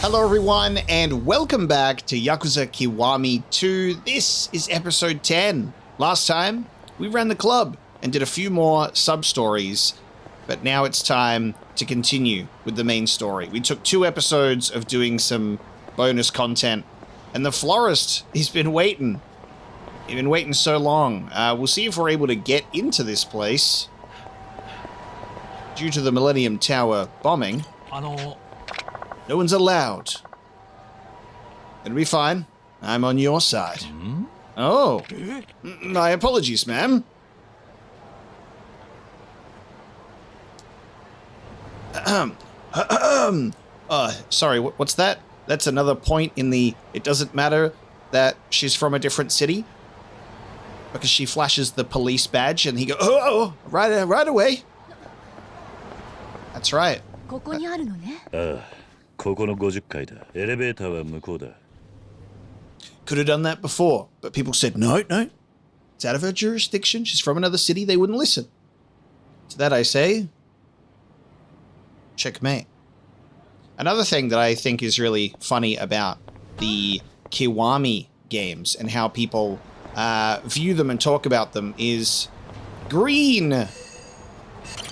Hello everyone, and welcome back to Yakuza Kiwami 2. This is episode 10. Last time, we ran the club and did a few more sub-stories, but now it's time to continue with the main story. We took 2 episodes of doing some bonus content, and the Florist, he's been waiting. He's been waiting so long. We'll see if we're able to get into this place. Due to the Millennium Tower bombing, no one's allowed. It'll be fine. I'm on your side. Oh, my apologies, ma'am. Sorry, what's that? That's another point in the it doesn't matter that she's from a different city? Because she flashes the police badge and he goes, oh, right away. That's right. ここにあるのね。ここの50階だ。エレベーターは向こうだ。Could have done that before, but people said, no, it's out of her jurisdiction. She's from another city. They wouldn't listen. To that I say, checkmate. Another thing that I think is really funny about the Kiwami games and how people view them and talk about them is green.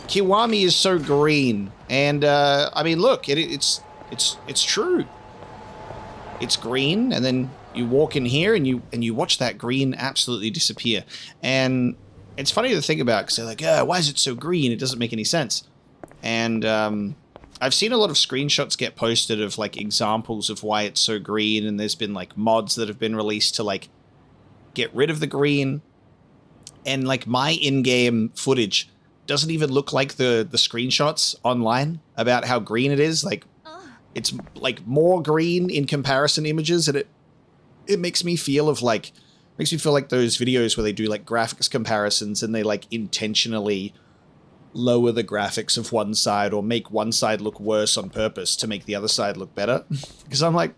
Kiwami is so green, and I mean, look, it's true. It's green, and then you walk in here and you watch that green absolutely disappear. And it's funny to think about because they're like, why is it so green? It doesn't make any sense. And I've seen a lot of screenshots get posted of like examples of why it's so green, and there's been like mods that have been released to like get rid of the green. And like my in-game footage doesn't even look like the screenshots online about how green it is. Like it's like more green in comparison images, and it makes me feel like those videos where they do like graphics comparisons and they like intentionally lower the graphics of one side or make one side look worse on purpose to make the other side look better. Because I'm like,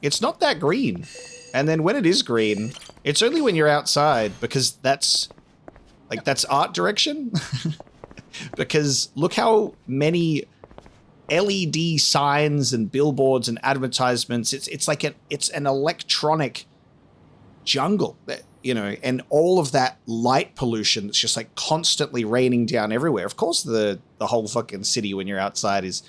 it's not that green. And then when it is green, it's only when you're outside, because that's art direction. Because look how many LED signs and billboards and advertisements. It's like it's an electronic jungle, that, you know, and all of that light pollution that's just like constantly raining down everywhere. Of course, the whole fucking city when you're outside is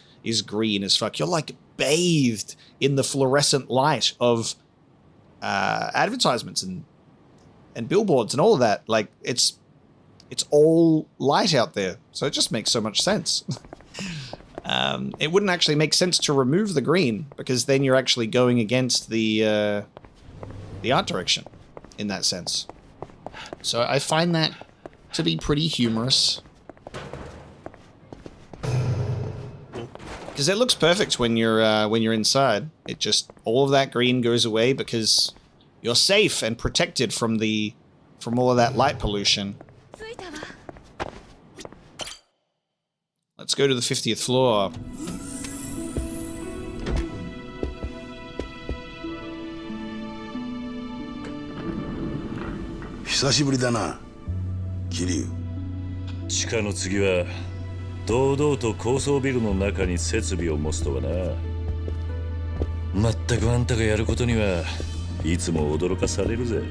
green as fuck. You're like bathed in the fluorescent light of advertisements and billboards and all of that. Like it's all light out there, so it just makes so much sense. It wouldn't actually make sense to remove the green, because then you're actually going against the art direction in that sense. So I find that to be pretty humorous. Because it looks perfect when you're inside. It just, all of that green goes away because you're safe and protected from all of that light pollution. Let's go to the 50th floor.地下の次は堂々と高層ビルの中に設備を持つとはな。まったくあんたがやることにはいつも驚かされるぜ。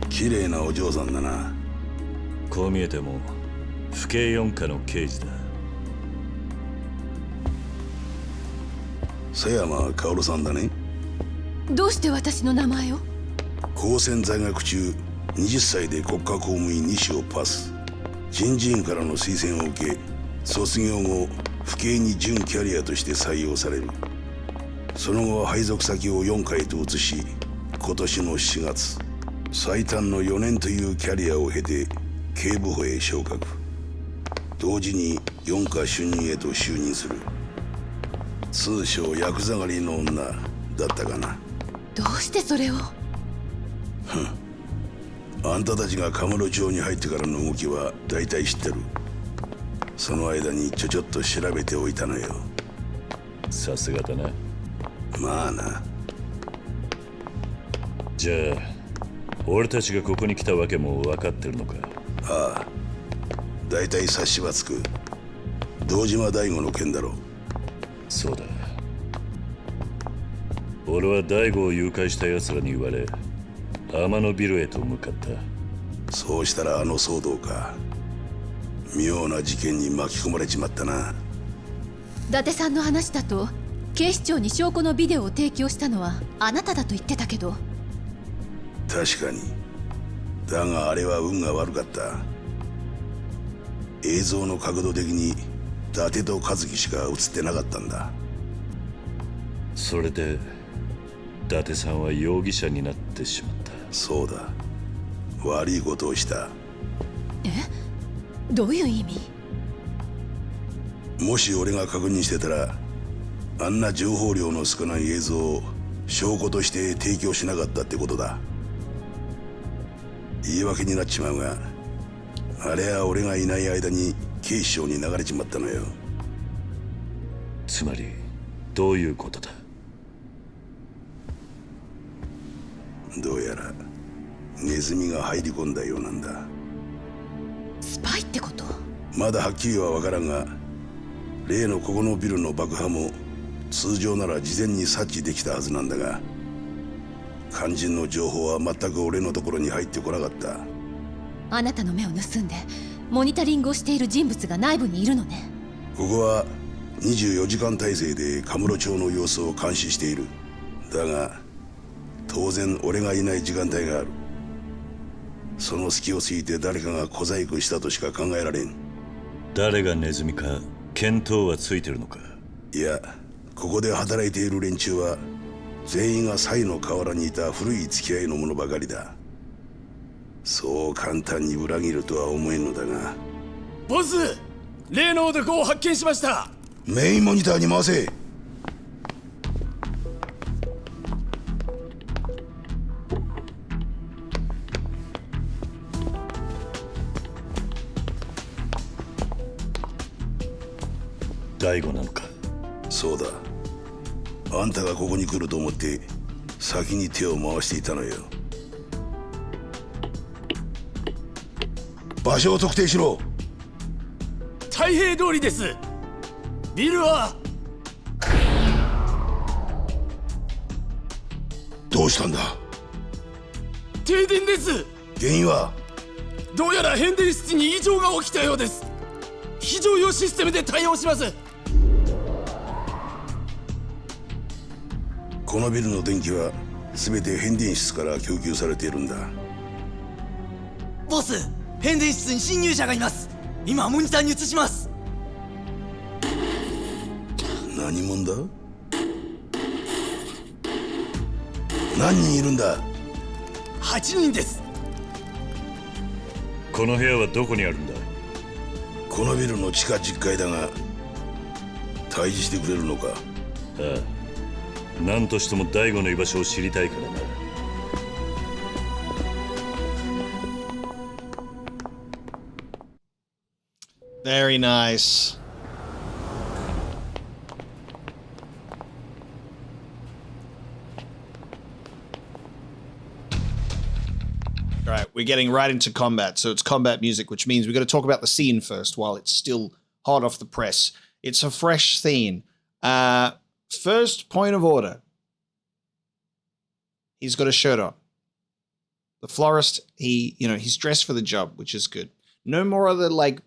綺麗なお嬢さんだな。こう見えても府警4課の刑事だ。佐山薫さんだね。どうして私の名前を？高専在学中20歳で国家公務員2種をパス。人事院からの推薦を受け、卒業後府警に準キャリアとして採用される。その後は配属先を4回と移し、今年の4月最短の4年というキャリアを経て警部補へ昇格。同時に4課主任へと就任する。通称ヤクザ狩りの女だったかな。どうしてそれを？あんたたちがカムロ町に入ってからの動きは大体知ってる。その間にちょっと調べておいたのよ。さすがだな。まあな。じゃあ俺たちがここに来たわけも分かってるのか？ああ、大体察しはつく。堂島大吾の件だろ。そうだ。俺は大吾を誘拐した奴らに言われ、天野ビルへと向かった。そうしたらあの騒動か。妙な事件に巻き込まれちまったな。伊達さんの話だと警視庁に証拠のビデオを提供したのはあなただと言ってたけど。確かに。だがあれは運が悪かった。映像の角度的に伊達と和樹しか映ってなかったんだ。それで伊達さんは容疑者になってしまった。そうだ。悪いことをした。え？どういう意味？もし俺が確認してたら、あんな情報量の少ない映像を証拠として提供しなかったってことだ。言い訳になっちまうが、あれは俺がいない間に警視庁に流れちまったのよ。つまりどういうことだ？どうやらネズミが入り込んだようなんだ。スパイってこと？まだはっきりは分からんが、例のここのビルの爆破も通常なら事前に察知できたはずなんだが、肝心の情報は全く俺のところに入ってこなかった。あなたの目を盗んでモニタリングをしている人物が内部にいるのね。ここは24時間体制でカムロ町の様子を監視している。だが当然俺がいない時間帯がある。その隙をついて誰かが小細工したとしか考えられん。誰がネズミか見当はついてるのか？いや、ここで働いている連中は全員がサイの河原にいた古い付き合いの者ばかりだ。そう簡単に裏切るとは思えんのだが。ボス、例の男を発見しました。メインモニターに回せ。大悟なのか？そうだ。あんたがここに来ると思って先に手を回していたのよ。場所を特定しろ。太平通りです。ビルはどうしたんだ？停電です。原因は？どうやら変電室に異常が起きたようです。非常用システムで対応します。このビルの電気は全て変電室から供給されているんだ。ボス、変電室に侵入者がいます。今モニターに映します。何者だ？何人いるんだ8人です。この部屋はどこにあるんだ？このビルの地下10階だが、退治してくれるのか？ああ、何としても大悟の居場所を知りたいからな。Very nice. All right, we're getting right into combat. So it's combat music, which means we've got to talk about the scene first while it's still hot off the press. It's a fresh scene. First point of order. He's got a shirt on. The florist, he's dressed for the job, which is good. No more of the,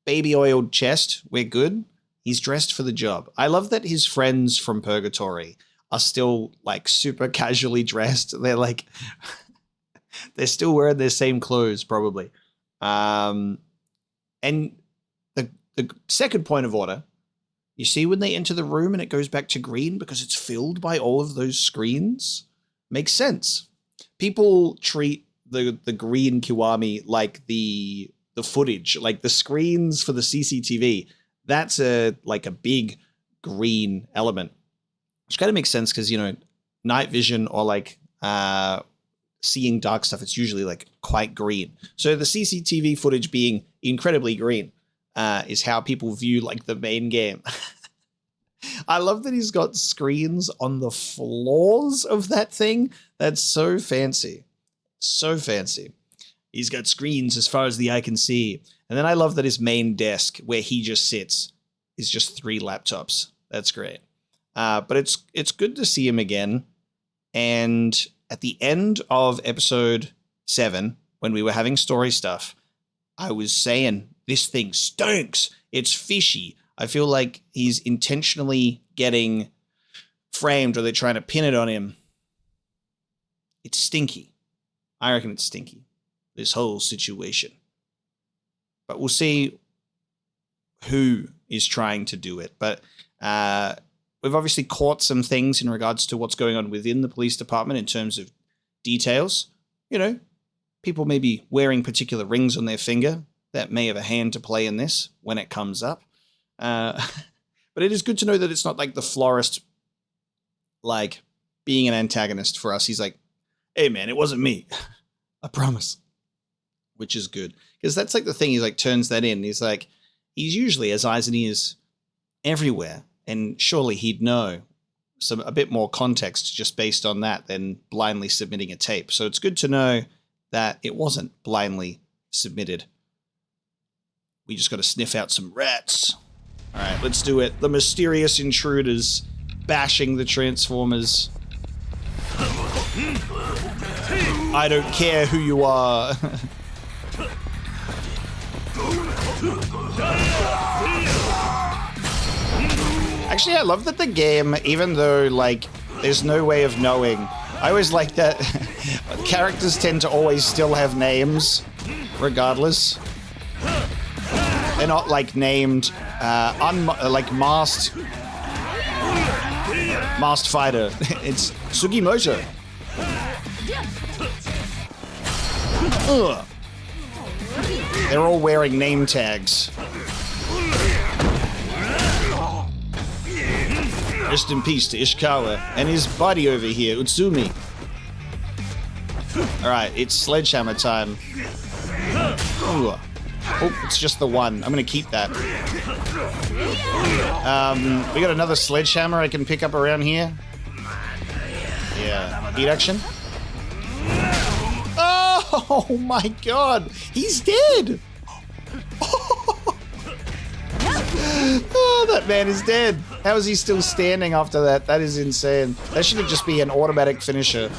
baby oiled chest. We're good. He's dressed for the job. I love that his friends from Purgatory are still, super casually dressed. They're, they're still wearing their same clothes, probably. And the second point of order, you see when they enter the room and it goes back to green because it's filled by all of those screens? Makes sense. People treat the green Kiwami like the footage, like the screens for the CCTV. That's a big green element, which kind of makes sense because, night vision or seeing dark stuff, it's usually quite green. So the CCTV footage being incredibly green is how people view the main game. I love that he's got screens on the floors of that thing. That's so fancy. So fancy. He's got screens as far as the eye can see. And then I love that his main desk, where he just sits, is just 3 laptops. That's great. But it's good to see him again. And at the end of episode 7, when we were having story stuff, I was saying, this thing stinks. It's fishy. I feel like he's intentionally getting framed, or they're trying to pin it on him. It's stinky. I reckon it's stinky, this whole situation. But we'll see who is trying to do it. But we've obviously caught some things in regards to what's going on within the police department in terms of details. You know, people may be wearing particular rings on their finger. That may have a hand to play in this when it comes up. But it is good to know that it's not like the Florist, like, being an antagonist for us. He's like, hey, man, it wasn't me. I promise. Which is good. Because that's like the thing. He like turns that in. He's like, he's usually has eyes and ears everywhere. And surely he'd know a bit more context just based on that than blindly submitting a tape. So it's good to know that it wasn't blindly submitted. We just got to sniff out some rats. All right, let's do it. The mysterious intruders bashing the Transformers. I don't care who you are. Actually, I love that the game, even though, like, there's no way of knowing, I always like that characters tend to always still have names, regardless. They're not, like, named, like, masked fighter. It's Sugimoto. Ugh. They're all wearing name tags. Rest in peace to Ishikawa and his buddy over here, Utsumi. Alright, it's sledgehammer time. Ooh. Oh, it's just the one. I'm gonna keep that. We got another sledgehammer I can pick up around here. Yeah. Heat action. Oh my god! He's dead! Oh, that man is dead. How is he still standing after that? That is insane. That should just be an automatic finisher.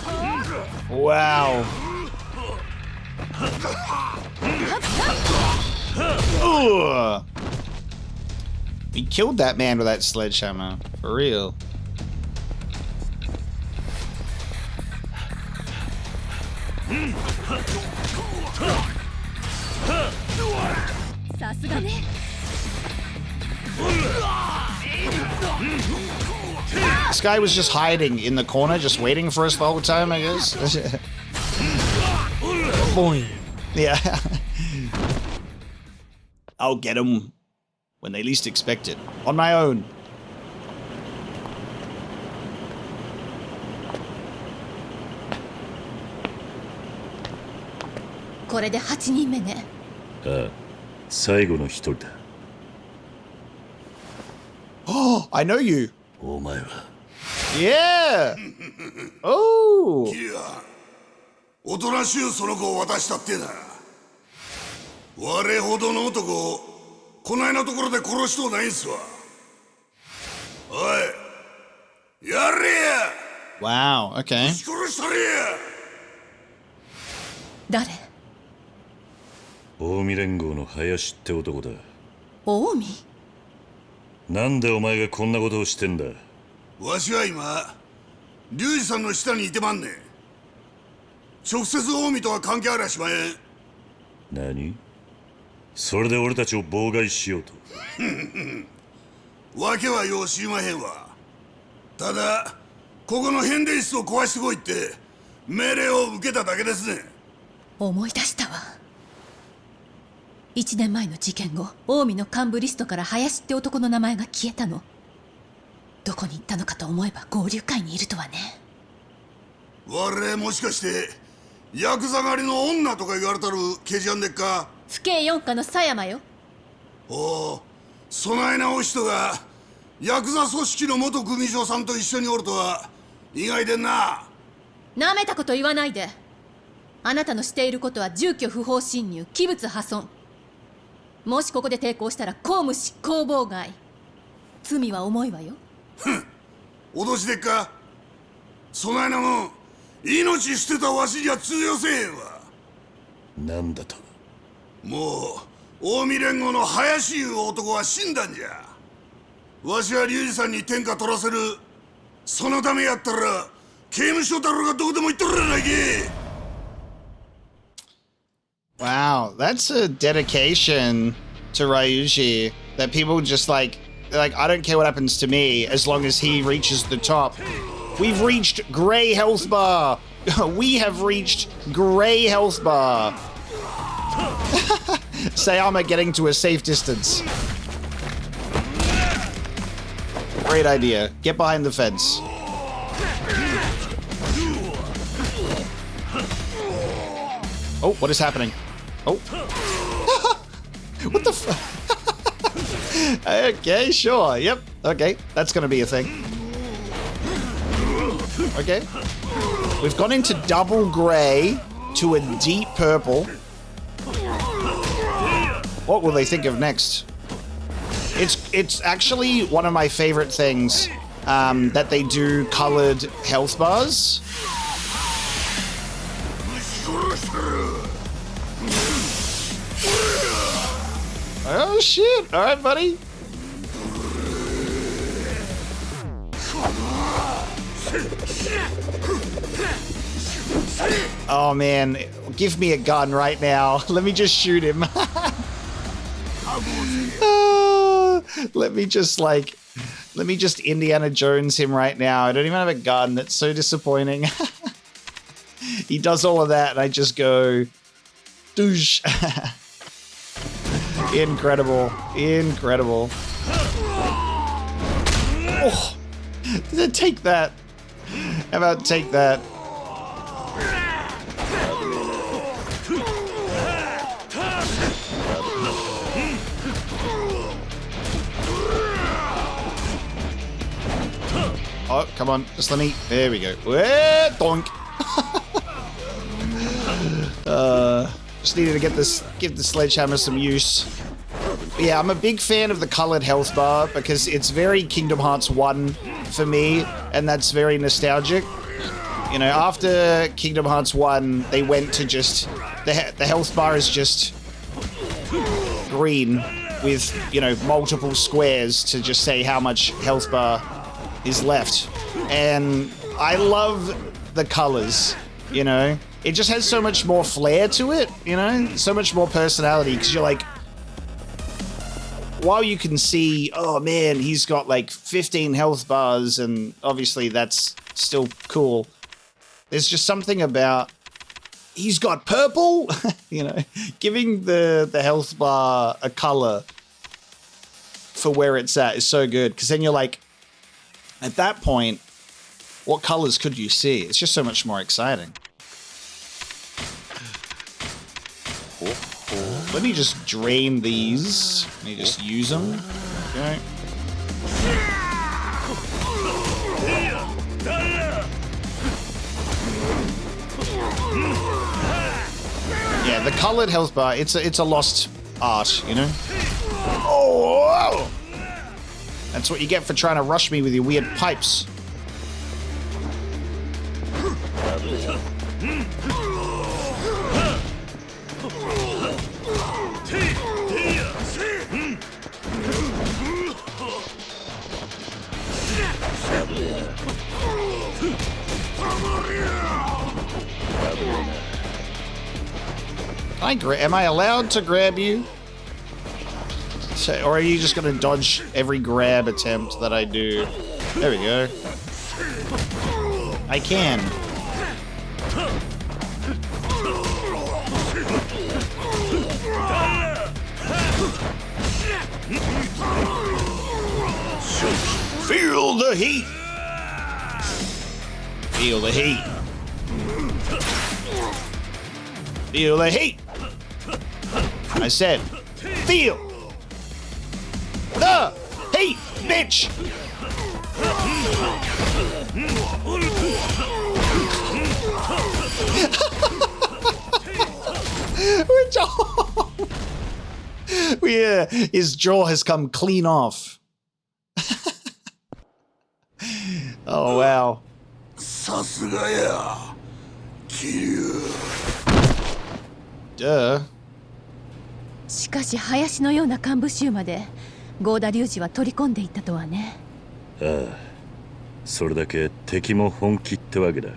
Wow. Ugh. We killed that man with that sledgehammer. For real. This guy was just hiding in the corner, just waiting for us the whole time, I guess. Boing. Yeah. I'll get him when they least expect it. On my own. This is 8人目ね。ああ、最後の一人だ。Oh, I know you. お前は。Yeah. Oh. キリア、おとなしゅうその子を渡したってな。我ほどの男をこないなところで殺しとうないんすわ。おい、やれや。 Wow. Okay. 殺したれや。誰？近江連合の林って男だ。近江？なんでお前がこんなことをしてんだ。わしは今龍二さんの下にいてまんねん。直接近江とは関係ありゃしまへん。何？それで俺たちを妨害しようと。わけはよう知りまへんわ。ただここの変電室を壊してこいって命令を受けただけですね。思い出したわ。1年前の事件後、近江の幹部リストから林って男の名前が消えたの。どこに行ったのかと思えば合流会にいるとはね。我もしかしてヤクザ狩りの女とか言われたる刑事やんでっか。府警4課の狭山よ。おお、そないなお人がヤクザ組織の元組長さんと一緒におるとは意外でんな。なめたこと言わないで。あなたのしていることは住居不法侵入、器物破損。もしここで抵抗したら公務執行妨害。罪は重いわよ。脅しでっか。そないなもん命捨てたわしじゃ通用せえへんわ。なんだと。もう近江連合の林いう男は死んだんじゃ。わしは龍二さんに天下取らせる。そのためやったら刑務所だろうがどこでも行っとるやないけ。Wow, that's a dedication to Ryuji. That people just like, I don't care what happens to me as long as he reaches the top. We've reached Grey Health Bar. We have reached Grey Health Bar. Sayama getting to a safe distance. Great idea. Get behind the fence. Oh, what is happening? Oh. What the f- Okay, sure. Yep. Okay, that's gonna be a thing. Okay. We've gone into double grey to a deep purple. What will they think of next? It's actually one of my favorite things that they do colored health bars. Oh shit! All right, buddy. Oh man, give me a gun right now. Let me just shoot him. Let me just Indiana Jones him right now. I don't even have a gun. That's so disappointing. He does all of that and I just go, douche. Incredible. Incredible. Oh, take that. How about take that? Oh, come on. Just let me... There we go. Donk. Just needed to give the sledgehammer some use. But yeah, I'm a big fan of the colored health bar because it's very Kingdom Hearts 1 for me, and that's very nostalgic. You know, after Kingdom Hearts 1, they went to just... The health bar is just green with, you know, multiple squares to just say how much health bar is left. And I love the colors, you know? It just has so much more flair to it, you know? So much more personality, because you're like... While you can see, oh man, he's got like 15 health bars, and obviously that's still cool. There's just something about... He's got purple? You know? Giving the health bar a color for where it's at is so good, because then you're like... At that point, what colors could you see? It's just so much more exciting. Let me just drain these. Let me just use them. Okay. Yeah, the colored health bar, it's a lost art, you know? Oh! That's what you get for trying to rush me with your weird pipes. Am I allowed to grab you? Or are you just going to dodge every grab attempt that I do? There we go. I can. Feel the heat! Feel the heat! Feel the heat! I said, feel the heat, bitch! His jaw has come clean off. Oh, wow. さすがや桐生 Duh. しかし林のような幹部衆まで合田隆二は取り込んでいったとはね。ああ、それだけ敵も本気ってわけだ。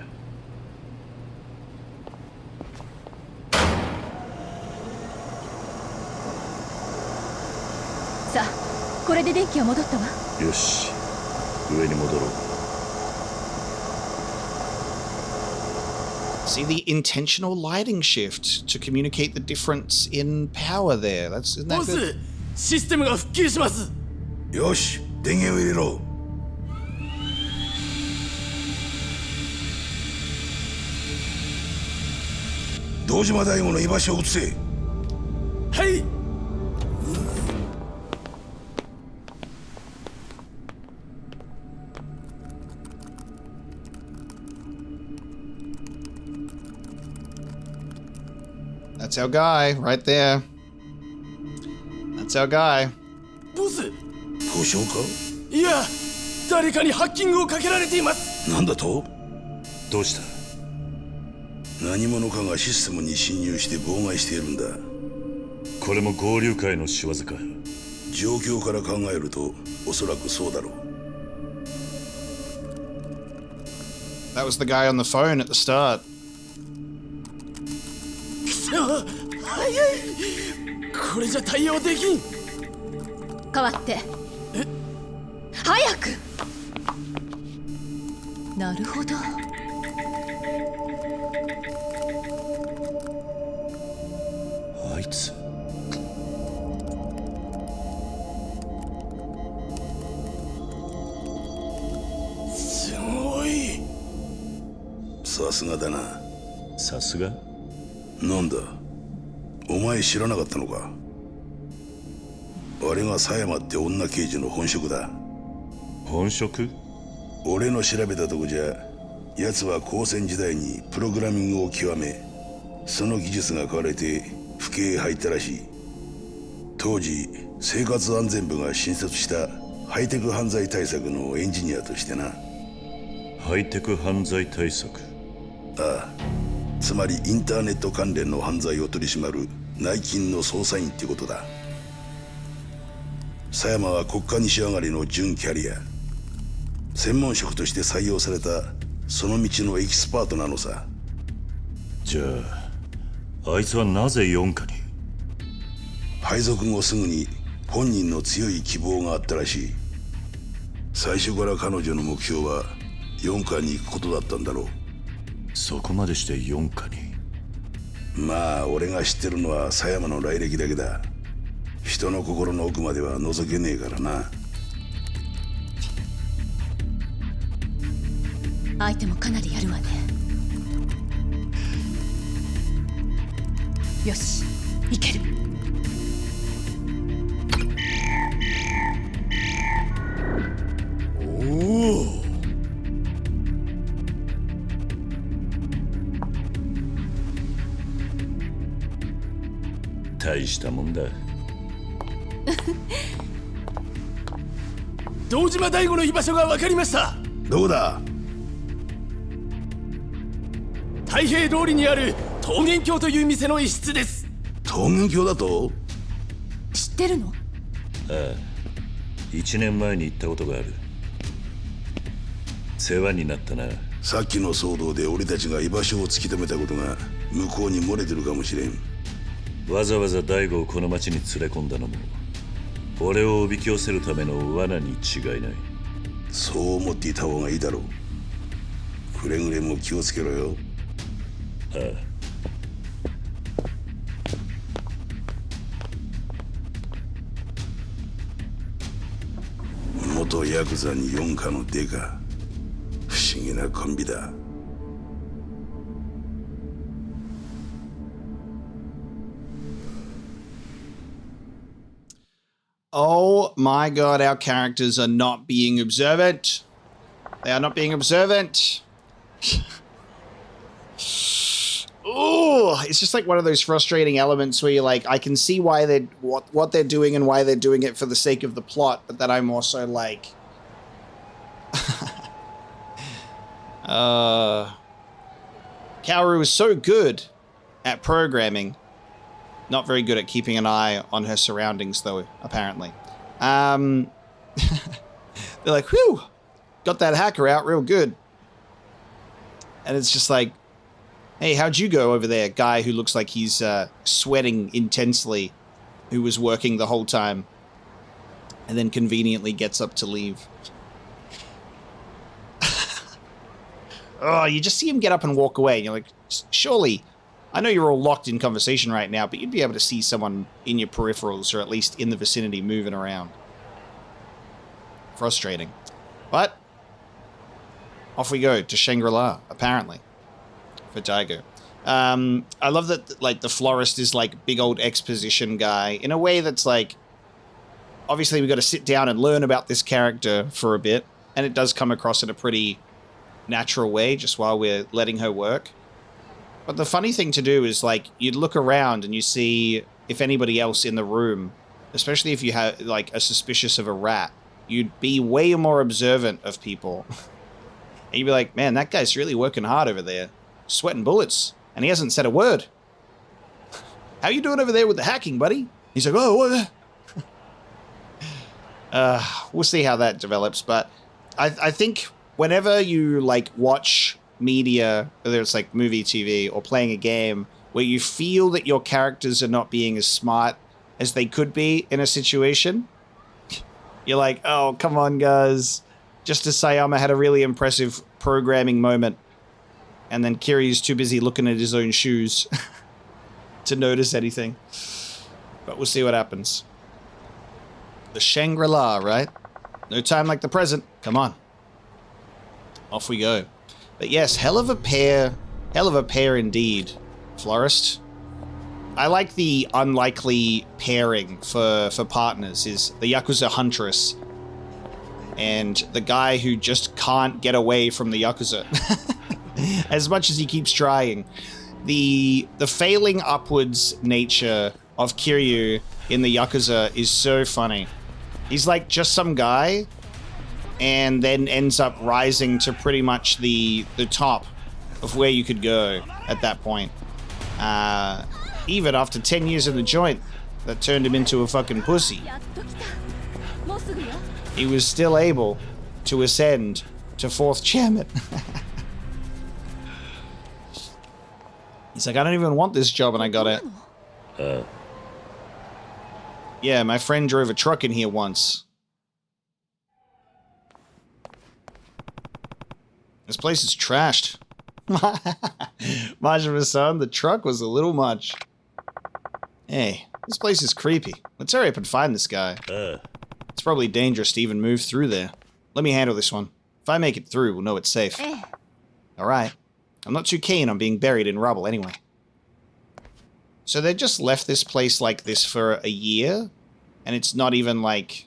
さあ、これで電気は戻ったわ。よし、上に戻ろう。See the intentional lighting shift to communicate the difference in power there. Isn't that ボス good? システムが復旧します。よし電源を入れろ。堂島大吾の居場所を移せ。はい。 That's our guy, right there. That's our guy. ボス、故障か。いや、誰かにハッキングをかけられています。なんだと。どうした？何者かがシステムに侵入して妨害しているんだ。これも合流会の仕業か。状況から考えるとおそらくそうだろう。 That was the guy on the phone at the start. 早い。これじゃ対応できん。代わって。早く。なるほど。あいつ。すごい。さすがだな。さすが？なんだお前知らなかったのか。あれが狭山って女刑事の本職だ。本職？俺の調べたとこじゃ奴は高専時代にプログラミングを極め、その技術が買われて府警へ入ったらしい。当時生活安全部が新設したハイテク犯罪対策のエンジニアとしてな。ハイテク犯罪対策？ああ、つまりインターネット関連の犯罪を取り締まる内勤の捜査員ってことだ。狭山は国家西上がりの準キャリア、専門職として採用されたその道のエキスパートなのさ。じゃああいつはなぜ4課に？配属後すぐに本人の強い希望があったらしい。最初から彼女の目標は4課に行くことだったんだろう。そこまでして4課に？まあ俺が知ってるのは狭山の来歴だけだ。人の心の奥までは覗けねえからな。相手もかなりやるわね。よし、いける。おお。大したもんだ。堂島大吾の居場所が分かりました。どうだ。太平通りにある桃源郷という店の一室です。桃源郷だと。知ってるの？ああ、1年前に行ったことがある。世話になったな。さっきの騒動で俺たちが居場所を突き止めたことが向こうに漏れてるかもしれん。わざわざ大悟をこの町に連れ込んだのも俺をおびき寄せるための罠に違いない。そう思っていた方がいいだろう。くれぐれも気をつけろよ。ああ。元ヤクザに4課のデカ、不思議なコンビだ。Oh my god, our characters are not being observant. They are not being observant. Oh, it's just like one of those frustrating elements where you're like, I can see why they're what they're doing and why they're doing it for the sake of the plot, but then I'm also like Kaoru is so good at programming. Not very good at keeping an eye on her surroundings, though, apparently. They're like, whew, got that hacker out real good. And it's just like, hey, how'd you go over there? Guy who looks like he's sweating intensely, who was working the whole time, and then conveniently gets up to leave. Oh, you just see him get up and walk away, and you're like, surely, I know you're all locked in conversation right now, but you'd be able to see someone in your peripherals, or at least in the vicinity, moving around. Frustrating. But off we go to Shangri-La, apparently, for Daigo. I love that, like, the Florist is, like, big old exposition guy, in a way that's, like, obviously we've got to sit down and learn about this character for a bit, and it does come across in a pretty natural way, just while we're letting her work. But the funny thing to do is, like, you'd look around and you see if anybody else in the room, especially if you have, like, a suspicious of a rat, you'd be way more observant of people. And you'd be like, man, that guy's really working hard over there, sweating bullets, and he hasn't said a word. How you doing over there with the hacking, buddy? He's like, oh, what? We'll see how that develops, but I think whenever you, like, watch media, whether it's, like, movie, TV, or playing a game, where you feel that your characters are not being as smart as they could be in a situation, you're like, oh, come on, guys. Justice Sayama had a really impressive programming moment, and then Kiryu's too busy looking at his own shoes to notice anything. But we'll see what happens. The Shangri-La, right? No time like the present. Come on. Off we go. But yes, hell of a pair indeed, Florist. I like the unlikely pairing for partners is the Yakuza Huntress and the guy who just can't get away from the Yakuza. As much as he keeps trying. The failing upwards nature of Kiryu in the Yakuza is so funny. He's like just some guy and then ends up rising to pretty much the top of where you could go at that point. Even after 10 years in the joint that turned him into a fucking pussy, he was still able to ascend to fourth chairman. He's like, I don't even want this job and I got it. Yeah, my friend drove a truck in here once. This place is trashed. Majima-san, the truck was a little much. Hey, this place is creepy. Let's hurry up and find this guy. It's probably dangerous to even move through there. Let me handle this one. If I make it through, we'll know it's safe. Alright. I'm not too keen on being buried in rubble anyway. So they just left this place like this for a year? And it's not even like...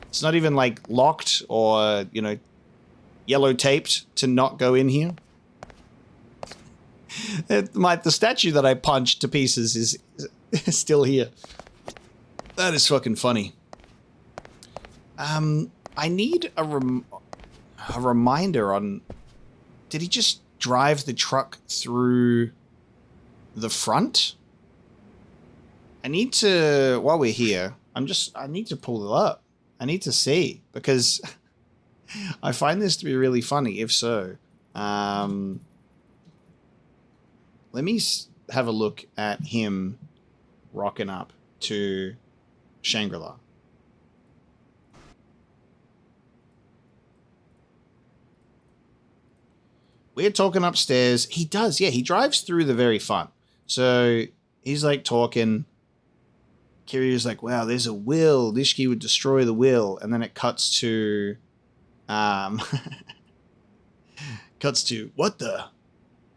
It's not even like locked or, you know, yellow taped to not go in here? The statue that I punched to pieces is still here. That is fucking funny. I need a reminder on... Did he just drive the truck through the front? I need to... While we're here, I need to pull it up. I need to see, because I find this to be really funny, if so. Let me have a look at him rocking up to Shangri-La. We're talking upstairs. He does, yeah, he drives through the very front. So he's like talking. Kiryu's like, wow, there's a will. Nishiki would destroy the will. And then it cuts to... cuts to, what the?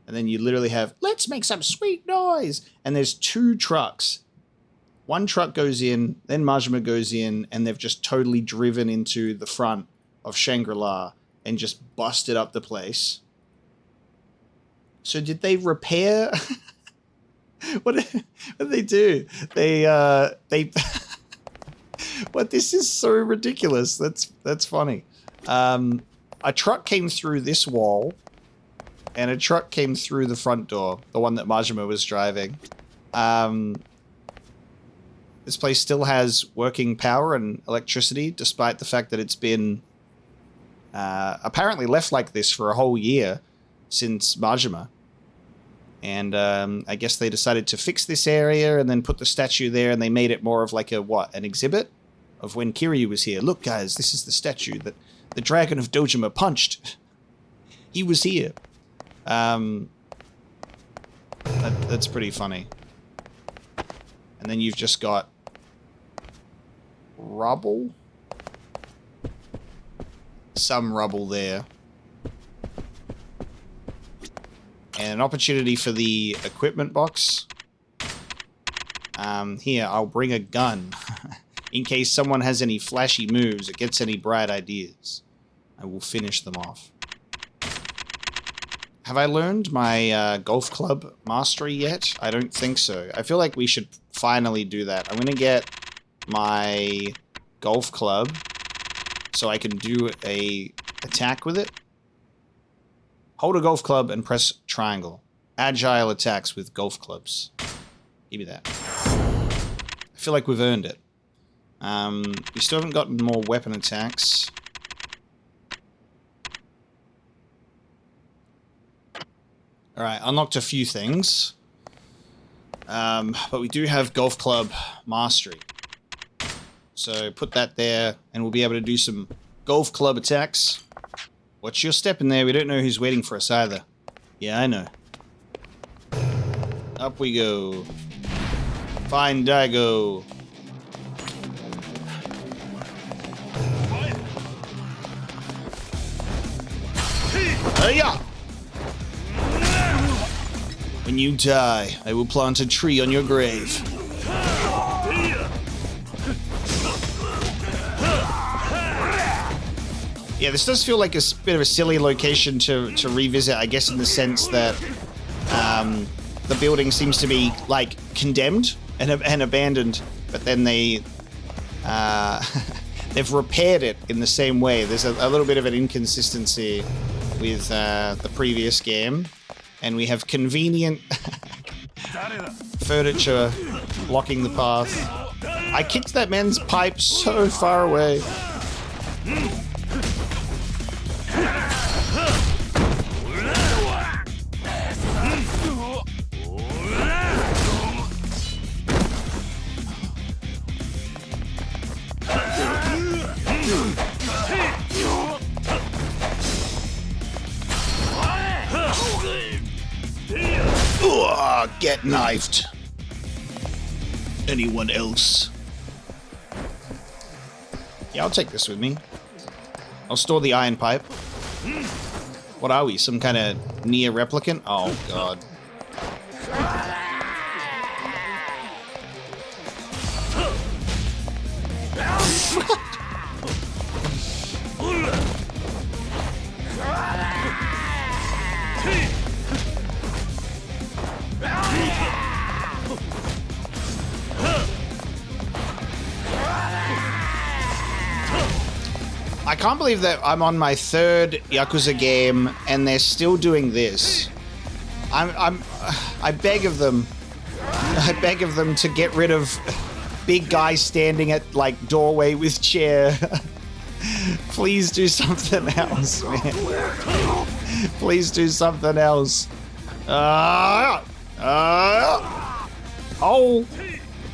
And then you literally have, let's make some sweet noise. And there's two trucks. One truck goes in, then Majima goes in, and they've just totally driven into the front of Shangri-La and just busted up the place. So did they repair... What did they do? They what, this is so ridiculous. That's funny. a truck came through this wall, and a truck came through the front door, the one that Majima was driving. This place still has working power and electricity, despite the fact that it's been apparently left like this for a whole year since Majima. And I guess they decided to fix this area and then put the statue there, and they made it more of like a, an exhibit of when Kiryu was here. Look, guys, this is the statue that the Dragon of Dojima punched. He was here. That's pretty funny. And then you've just got rubble. Some rubble there. And an opportunity for the equipment box. Here, I'll bring a gun. In case someone has any flashy moves or gets any bright ideas. I will finish them off. Have I learned my golf club mastery yet? I don't think so. I feel like we should finally do that. I'm going to get my golf club so I can do a attack with it. Hold a golf club and press triangle. Agile attacks with golf clubs. Give me that. I feel like we've earned it. We still haven't gotten more weapon attacks. Alright, unlocked a few things. But we do have golf club mastery. So put that there, and we'll be able to do some golf club attacks. Watch your step in there, we don't know who's waiting for us either. Yeah, I know. Up we go. Find Daigo. Hiya! When you die, I will plant a tree on your grave. Yeah, this does feel like a bit of a silly location to revisit, I guess in the sense that the building seems to be, like, condemned and abandoned, but then they've repaired it in the same way. There's a little bit of an inconsistency with the previous game, and we have convenient furniture blocking the path. I kicked that man's pipe so far away. Get knifed. Anyone else? Yeah, I'll take this with me. I'll store the iron pipe. What are we? Some kind of near replicant? Oh, God. I can't believe that I'm on my third Yakuza game and they're still doing this. I beg of them. I beg of them to get rid of big guy standing at like doorway with chair. Please do something else, man. Please do something else. Oh,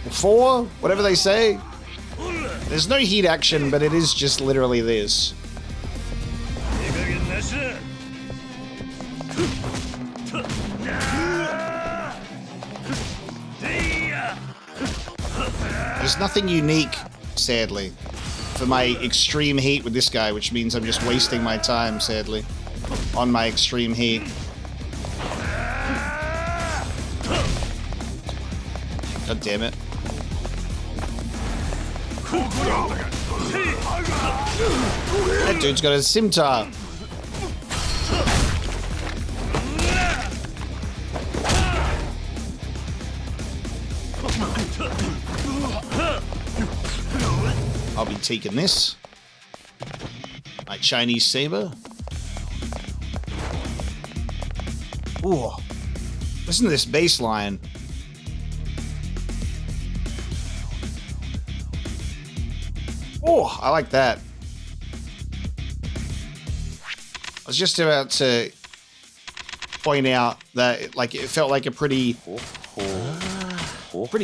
4, whatever they say. There's no heat action, but it is just literally this. There's nothing unique, sadly, for my extreme heat with this guy, which means I'm just wasting my time, sadly, on my extreme heat. God damn it. That dude's got a scimitar. I'll be taking this. My Chinese saber. Ooh. Listen to this bass line. Oh, I like that. I was just about to point out that it felt like a pretty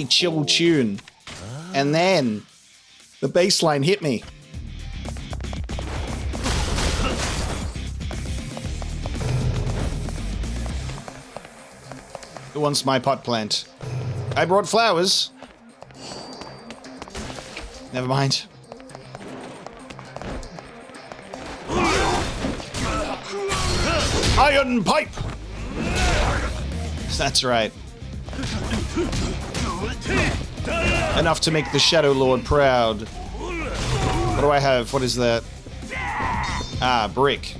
chill tune. And then the bass line hit me. Who wants my pot plant? I brought flowers. Never mind. Iron pipe! That's right. Enough to make the Shadow Lord proud. What do I have? What is that? Ah, brick.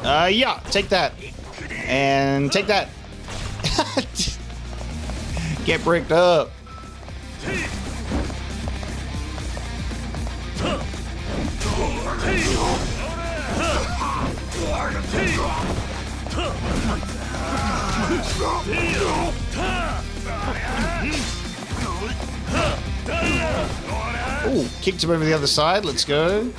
Yeah, take that. And take that. Get bricked up. Ooh, kicked him over the other side. Let's go.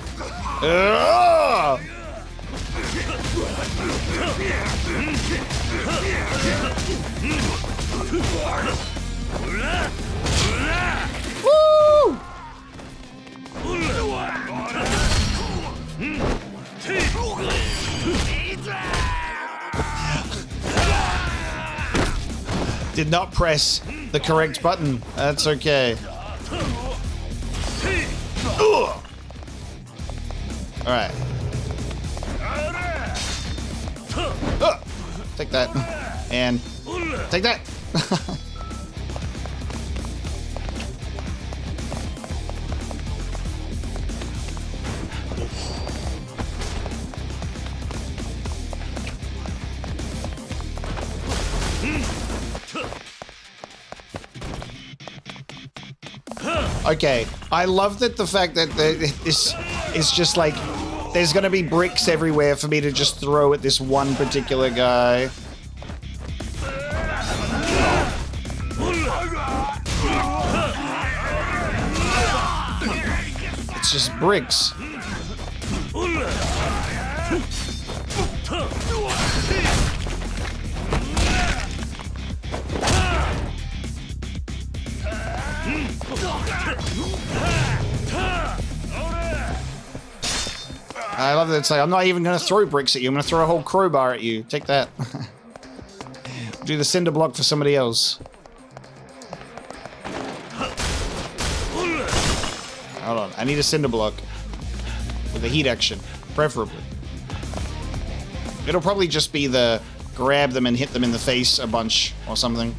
Woo! Did not press the correct button. That's okay. Alright. Take that. And take that. Okay, I love that the fact that this is just like, there's gonna be bricks everywhere for me to just throw at this one particular guy. It's just bricks. I love that it's like, I'm not even going to throw bricks at you. I'm going to throw a whole crowbar at you. Take that. Do the cinder block for somebody else. Hold on. I need a cinder block. With a heat action. Preferably. It'll probably just be the grab them and hit them in the face a bunch or something.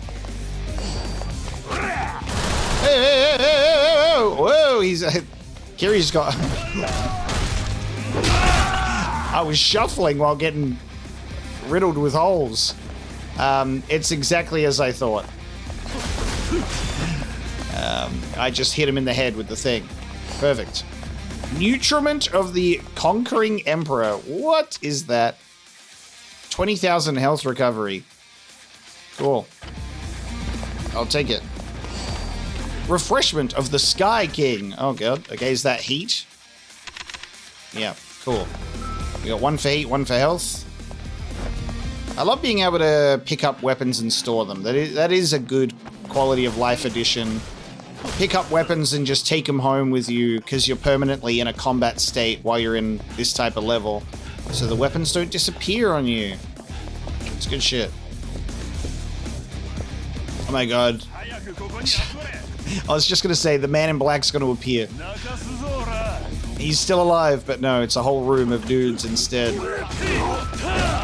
Hey, whoa, he's... Kiri's got... I was shuffling while getting riddled with holes. It's exactly as I thought. I just hit him in the head with the thing. Perfect. Nutriment of the Conquering Emperor. What is that? 20,000 health recovery. Cool. I'll take it. Refreshment of the Sky King. Oh god. Okay, is that heat? Yeah, cool. We got one for heat, one for health. I love being able to pick up weapons and store them. That is a good quality of life addition. Pick up weapons and just take them home with you because you're permanently in a combat state while you're in this type of level. So the weapons don't disappear on you. It's good shit. Oh my god. I was just gonna say, the man in black's gonna appear. He's still alive, but no, it's a whole room of dudes instead.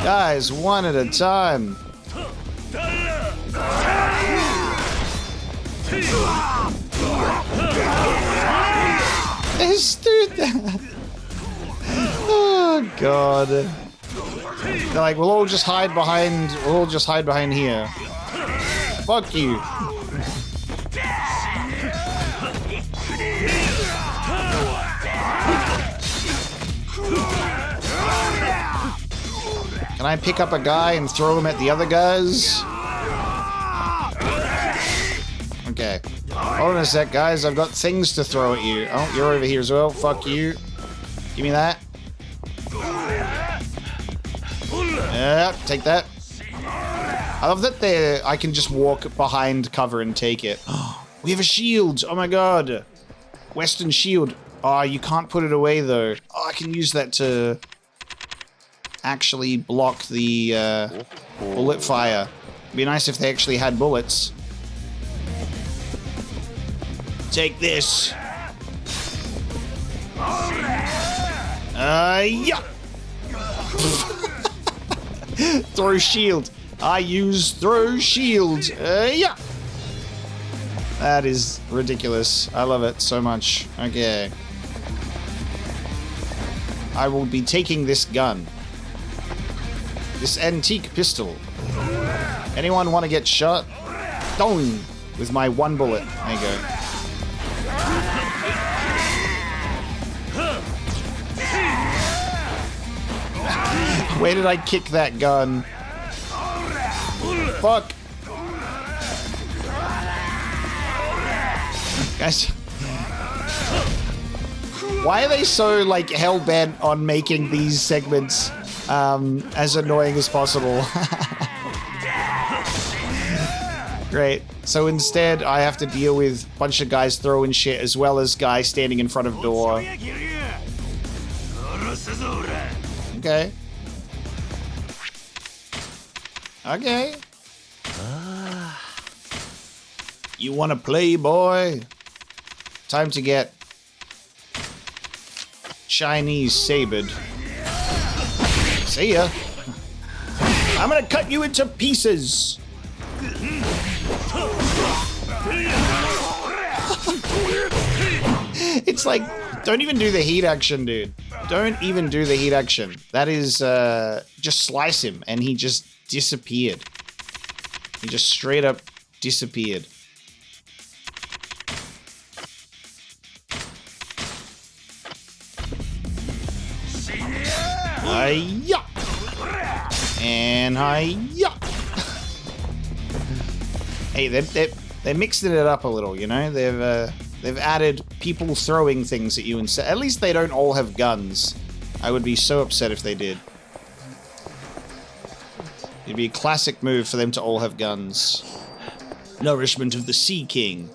Guys, one at a time. This dude. Oh god. They're like, we'll all just hide behind here. Fuck you. Can I pick up a guy and throw him at the other guys? Okay. Hold on a sec, guys. I've got things to throw at you. Oh, you're over here as well. Fuck you. Give me that. Yeah, take that. I love that I can just walk behind cover and take it. We have a shield. Oh my god. Western shield. Oh, you can't put it away though. Oh, I can use that to actually block the bullet fire. It'd be nice if they actually had bullets. Take this. Yeah. Throw shield. I use throw shield. Yeah. That is ridiculous. I love it so much. Okay. I will be taking this gun. This antique pistol. Anyone want to get shot? Dong! With my one bullet. There you go. Where did I kick that gun? Fuck. Guys. Why are they so, like, hell-bent on making these segments as annoying as possible? Great. So instead, I have to deal with a bunch of guys throwing shit as well as guys standing in front of door. Okay. Okay. You wanna play, boy? Time to get Chinese sabered. See ya. I'm gonna cut you into pieces. It's like, don't even do the heat action, dude. Don't even do the heat action. That is, just slice him, and he just disappeared. He just straight up disappeared. Hi-ya! And hi-ya! Hey, they're mixing it up a little, you know? They've added people throwing things at you instead. At least they don't all have guns. I would be so upset if they did. It'd be a classic move for them to all have guns. Nourishment of the Sea King.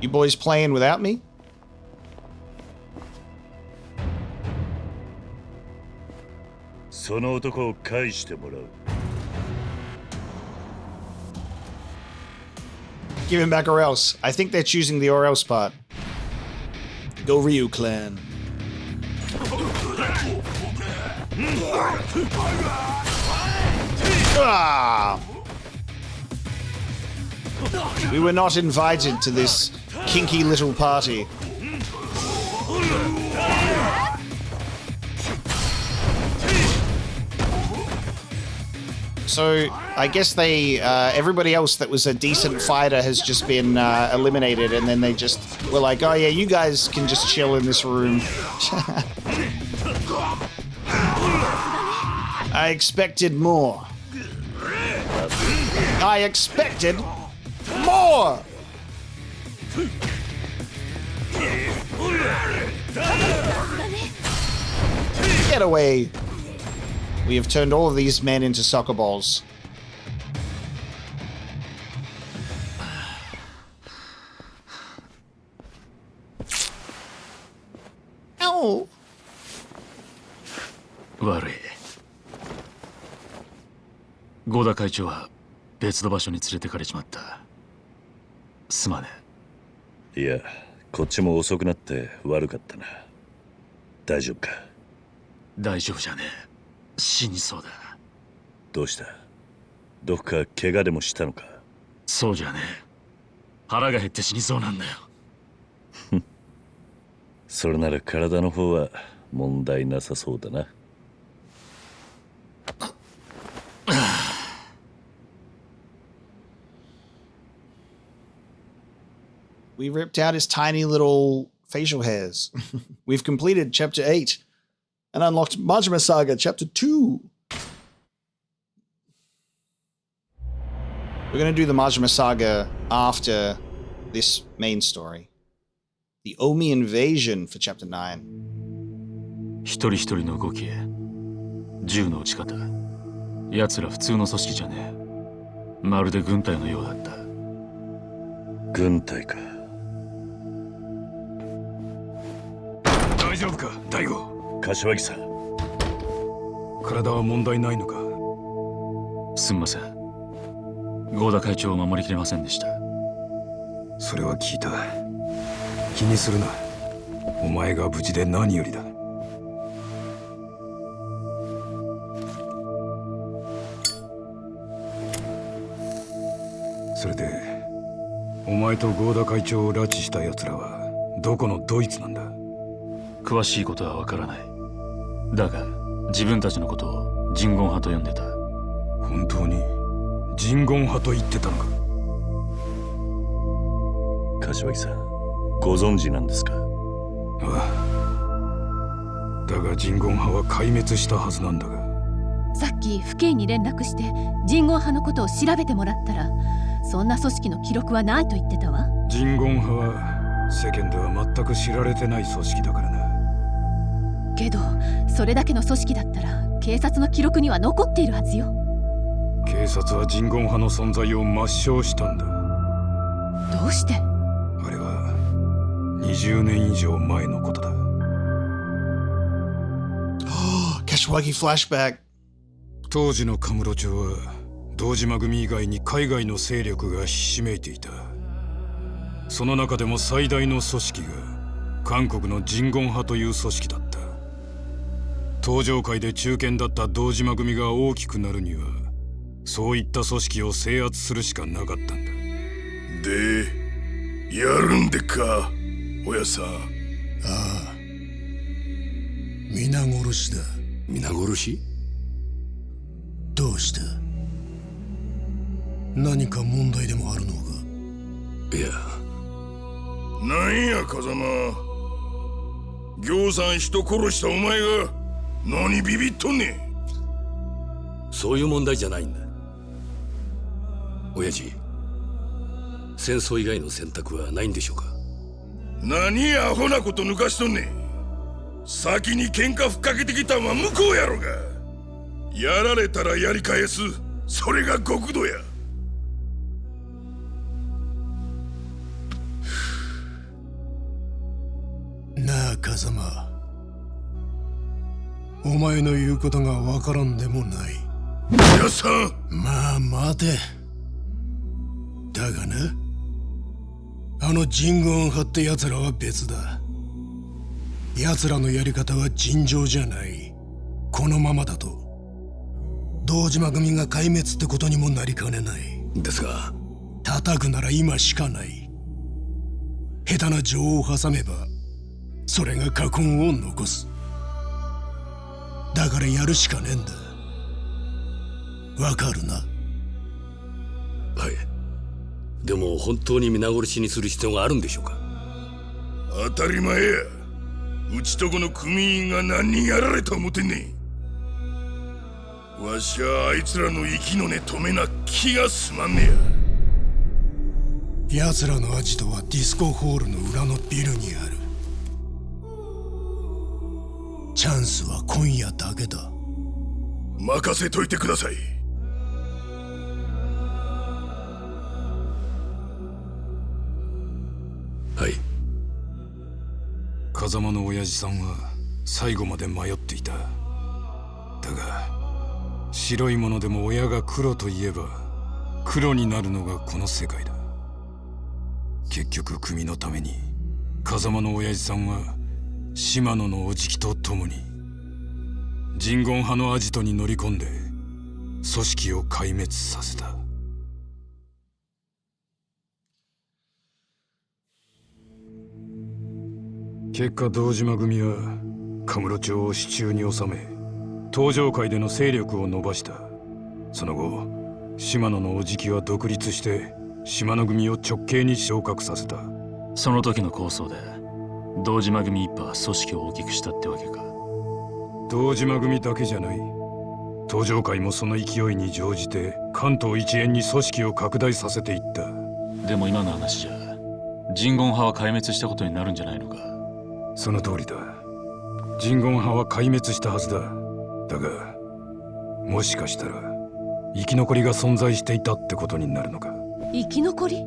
You boys playing without me? Give him back or else. I think they're choosing the or else part. Goryu clan. Ah! We were not invited to this kinky little party. So, I guess they, everybody else that was a decent fighter has just been eliminated, and then they just were like, oh yeah, you guys can just chill in this room. I expected more. I expected more! Get away! We have turned all of these men into soccer balls. Ow! 悪い。合田会長は別の場所に連れてかれちまった。すまねえ。いや、こっちも遅くなって悪かったな。大丈夫か？大丈夫じゃねえ。死にそうだ。どうした？どっか怪我でもしたのか？そうじゃねえ。腹が減って死にそうなんだよ。それなら体の方は問題なさそうだな。We ripped out his tiny little facial hairs. We've completed Chapter 8 and unlocked Majima Saga Chapter 2. We're going to do the Majima Saga after this main story. The Omi invasion for Chapter 9. 一人一人の動き、銃の撃ち方、奴ら普通の組織じゃねえ。まるで軍隊のようだった。軍隊か。大丈夫か、大悟。柏木さん。体は問題ないのか。すんません。合田会長を守りきれませんでした。それは聞いた。気にするな。お前が無事で何よりだ。それで、お前と合田会長を拉致した奴らはどこのドイツなんだ？詳しいことはわからない。だが自分たちのことを人言派と呼んでた。本当に人言派と言ってたのか？柏木さん、ご存知なんですか？ああ。だが人言派は壊滅したはずなんだが。さっき府警に連絡して人言派のことを調べてもらったら、そんな組織の記録はないと言ってたわ。人言派は世間では全く知られてない組織だからな。けどそれだけの組織だったら警察の記録には残っているはずよ。警察は人言派の存在を抹消したんだ。どうして？あれは20年以上前のことだ。Kashiwagi flashback. 当時のカムロ町は堂島組以外に海外の勢力がひしめいていた。その中でも最大の組織が韓国の人言派という組織だった。東上界で中堅だった堂島組が大きくなるには、そういった組織を制圧するしかなかったんだ。で、やるんでっか、親さん。ああ、皆殺しだ。皆殺し？どうした？何か問題でもあるのか？いや。なんや風間。行さん人殺したお前が何ビビっとんねん。そういう問題じゃないんだ。親父、戦争以外の選択はないんでしょうか？何アホなこと抜かしとんねん。先に喧嘩ふっかけてきたんは向こうやろが。やられたらやり返す、それが極度や。なあ風間、お前の言うことがわからんでもない。皆さん、まあ待て。だがな、あの人言派って奴らは別だ。奴らのやり方は尋常じゃない。このままだと堂島組が壊滅ってことにもなりかねない。ですが、叩くなら今しかない。下手な情を挟めばそれが禍根を残す。だからやるしかねえんだ。わかるな？はい。でも本当に皆殺しにする必要があるんでしょうか？当たり前や。うちとこの組員が何人やられた思てんねん。わしはあいつらの息の根止めな気がすまんねや。奴らのアジトはディスコホールの裏のビルにある。チャンスは今夜だけだ。任せといてください。はい。風間の親父さんは最後まで迷っていた。だが白いものでも親が黒と言えば黒になるのがこの世界だ。結局組のために風間の親父さんは島野のおじきと共に人言派のアジトに乗り込んで組織を壊滅させた。結果堂島組はカムロ町を手中に収め、東上界での勢力を伸ばした。その後島野のおじきは独立して島野組を直系に昇格させた。その時の抗争で堂島組一派は組織を大きくしたってわけか。堂島組だけじゃない。東上会もその勢いに乗じて関東一円に組織を拡大させていった。でも今の話じゃ人言派は壊滅したことになるんじゃないのか。その通りだ。人言派は壊滅したはずだ。だがもしかしたら生き残りが存在していたってことになるのか。生き残り？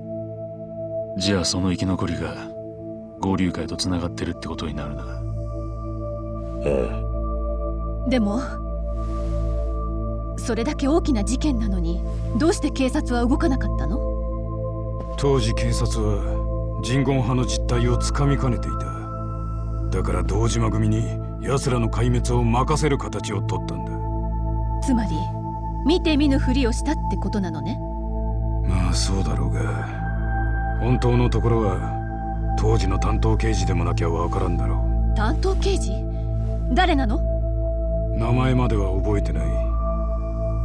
じゃあその生き残りが合流会とつながってるってことになるな。ああ。でもそれだけ大きな事件なのにどうして警察は動かなかったの？当時警察は人言派の実態をつかみかねていた。だから堂島組に奴らの壊滅を任せる形を取ったんだ。つまり見て見ぬふりをしたってことなのね。まあそうだろうが、本当のところは当時の担当刑事でもなきゃわからんだろう。担当刑事？誰なの？名前までは覚えてない。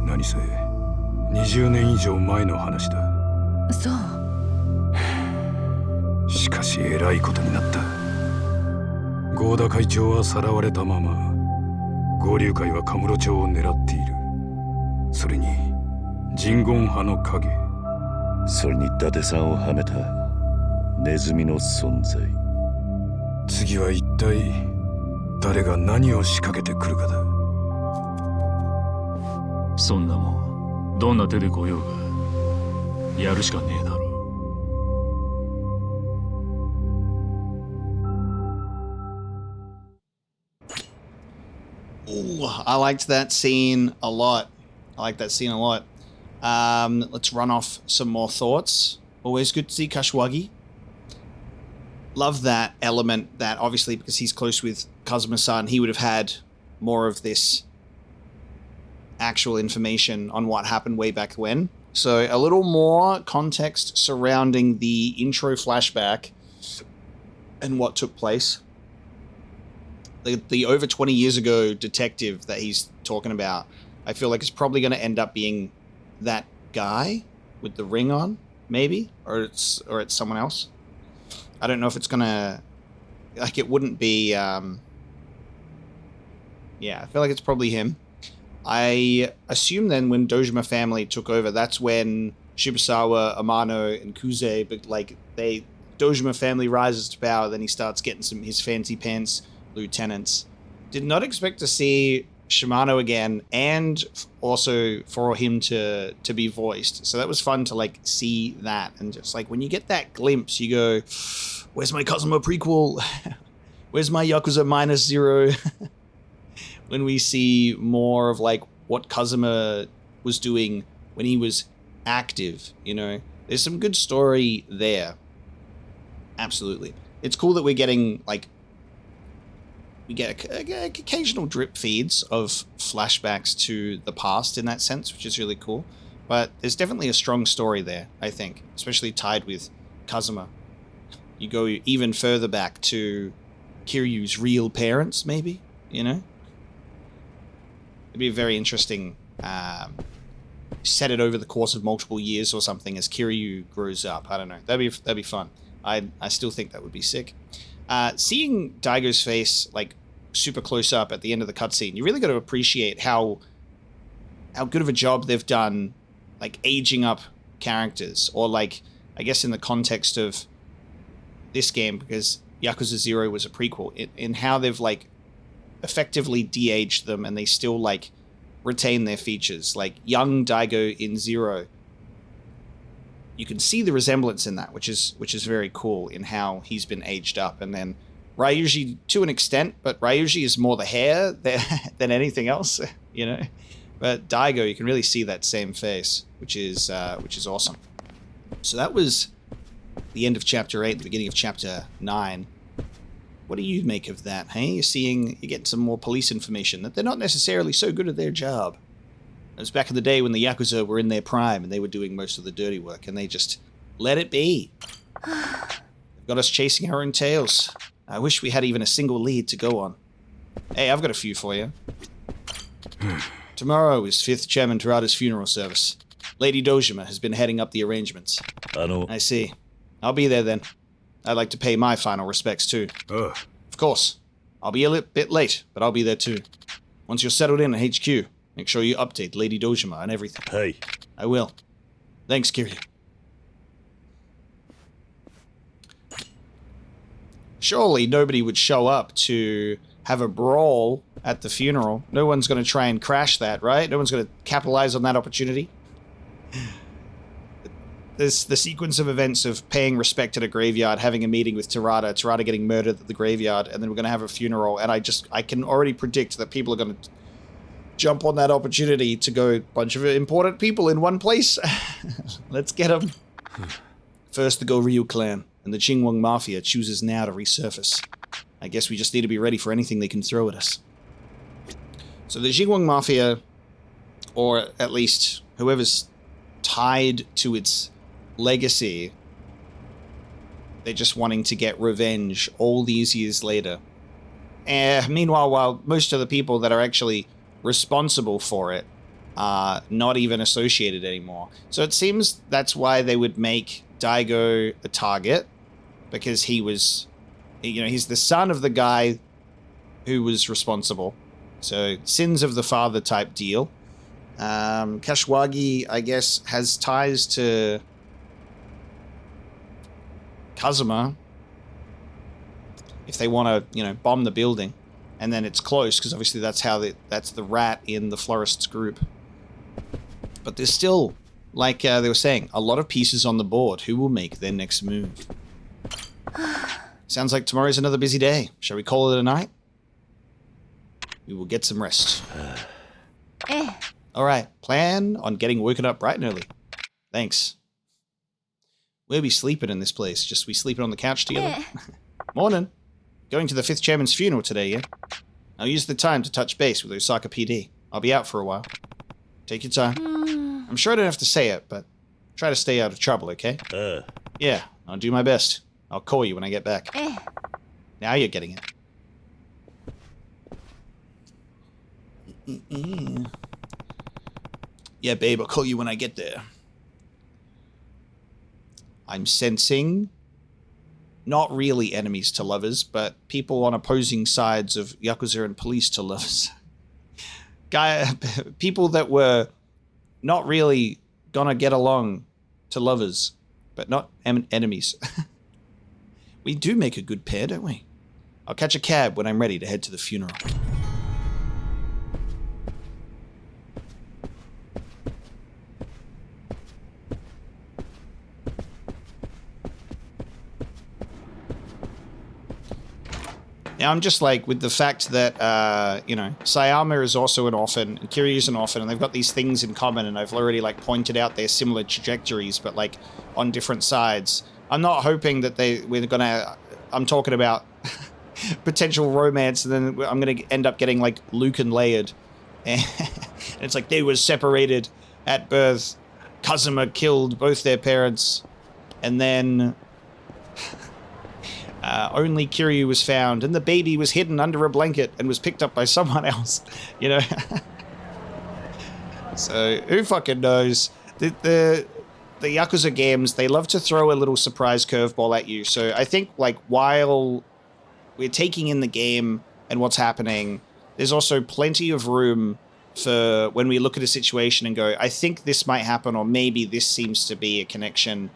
何せ20年以上前の話だ。そう。しかしえらいことになった。合田会長はさらわれたまま合流会はカムロ町を狙っている。それに人言派の影、それに伊達さんをはめたネズミの存在。次は一体誰が何を仕掛けてくるかだ。そんなもんどんな手で来ようがやるしかねえだろ。Ooh, I liked that scene a lot. Let's run off some more thoughts. Always good to see Kashiwagi. Love that element that obviously because he's close with Kazuma-san, he would have had more of this actual information on what happened way back when. So a little more context surrounding the intro flashback and what took place. The over 20 years ago detective that he's talking about, I feel like it's probably going to end up being that guy with the ring on, maybe, or it's someone else. I don't know if it's going to, like, it wouldn't be, yeah, I feel like it's probably him. I assume then when Dojima family took over, that's when Shibusawa, Amano, and Kuze, but like Dojima family rises to power, then he starts getting his fancy pants lieutenants. Did not expect to see Shimano again, and also for him to be voiced. So that was fun to like see that, and just like when you get that glimpse, you go, "Where's my Kazuma prequel? Where's my Yakuza -0?" When we see more of like what Kazuma was doing when he was active, you know, there's some good story there. Absolutely, it's cool that we're getting like. We get occasional drip feeds of flashbacks to the past in that sense, which is really cool. But there's definitely a strong story there, I think, especially tied with Kazuma. You go even further back to Kiryu's real parents, maybe, you know? It'd be a very interesting, set it over the course of multiple years or something as Kiryu grows up. I don't know. That'd be fun. I still think that would be sick. Seeing Daigo's face, like, super close up at the end of the cutscene, you really got to appreciate how good of a job they've done, like, aging up characters, or, like, I guess in the context of this game, because Yakuza 0 was a prequel, in how they've, like, effectively de-aged them, and they still, like, retain their features. Like, young Daigo in 0, you can see the resemblance in that, which is very cool in how he's been aged up. And then Ryuji to an extent, but Ryuji is more the hair than anything else, you know. But Daigo, you can really see that same face, which is awesome. So that was the end of chapter 8, the beginning of chapter 9. What do you make of that? Hey, you're getting some more police information that they're not necessarily so good at their job. It was back in the day when the Yakuza were in their prime and they were doing most of the dirty work, and they just let it be. They've got us chasing our own tails. I wish we had even a single lead to go on. Hey, I've got a few for you. Tomorrow is 5th Chairman Terada's funeral service. Lady Dojima has been heading up the arrangements. I see. I'll be there then. I'd like to pay my final respects too.ああ、Of course. I'll be a bit late, but I'll be there too. Once you're settled in at HQ, make sure you update Lady Dojima and everything. はい。 I will. Thanks, Kiryu. Surely nobody would show up to have a brawl at the funeral. No one's going to try and crash that, right? No one's going to capitalize on that opportunity. There's the sequence of events of paying respect at a graveyard, having a meeting with Terada getting murdered at the graveyard, and then we're going to have a funeral. And I can already predict that people are going to jump on that opportunity to go, bunch of important people in one place. Let's get them. First, the Goryu clan and the Jingwang Mafia chooses now to resurface. I guess we just need to be ready for anything they can throw at us. So the Jingwang Mafia, or at least whoever's tied to its legacy, they're just wanting to get revenge all these years later. Meanwhile, while most of the people that are actually responsible for it are not even associated anymore. So it seems that's why they would make Daigo a target, because he was, you know, he's the son of the guy who was responsible. So sins of the father type deal. Kashiwagi, I guess, has ties to Kazuma if they want to, you know, bomb the building. And then it's close, because obviously that's how that's the rat in the Florist's group. But there's still, like they were saying, a lot of pieces on the board. Who will make their next move? Sounds like tomorrow's another busy day. Shall we call it a night? We will get some rest. Alright, plan on getting woken up bright and early. Thanks. We'll be sleeping in this place. Just we sleeping on the couch together. Morning. Going to the 5th chairman's funeral today, yeah? I'll use the time to touch base with Osaka PD. I'll be out for a while. Take your time. I'm sure I don't have to say it, but try to stay out of trouble, okay? Yeah, I'll do my best. I'll call you when I get back. Now you're getting it. Yeah, babe, I'll call you when I get there. I'm sensing not really enemies to lovers, but people on opposing sides of Yakuza and police to lovers. People that were not really gonna get along to lovers, but not enemies. We do make a good pair, don't we? I'll catch a cab when I'm ready to head to the funeral. Now, I'm just like, with the fact that, you know, Sayama is also an orphan, and Kiryu's an orphan, and they've got these things in common, and I've already, like, pointed out their similar trajectories, but, like, on different sides. I'm not hoping that we're gonna, I'm talking about potential romance, and then I'm gonna end up getting, like, Luke and Laird. And it's like, they were separated at birth, Kazuma killed both their parents, and then only Kiryu was found, and the baby was hidden under a blanket and was picked up by someone else, you know? So, who fucking knows? The Yakuza games, they love to throw a little surprise curveball at you, so I think, like, while we're taking in the game and what's happening, there's also plenty of room for when we look at a situation and go, I think this might happen, or maybe this seems to be a connection.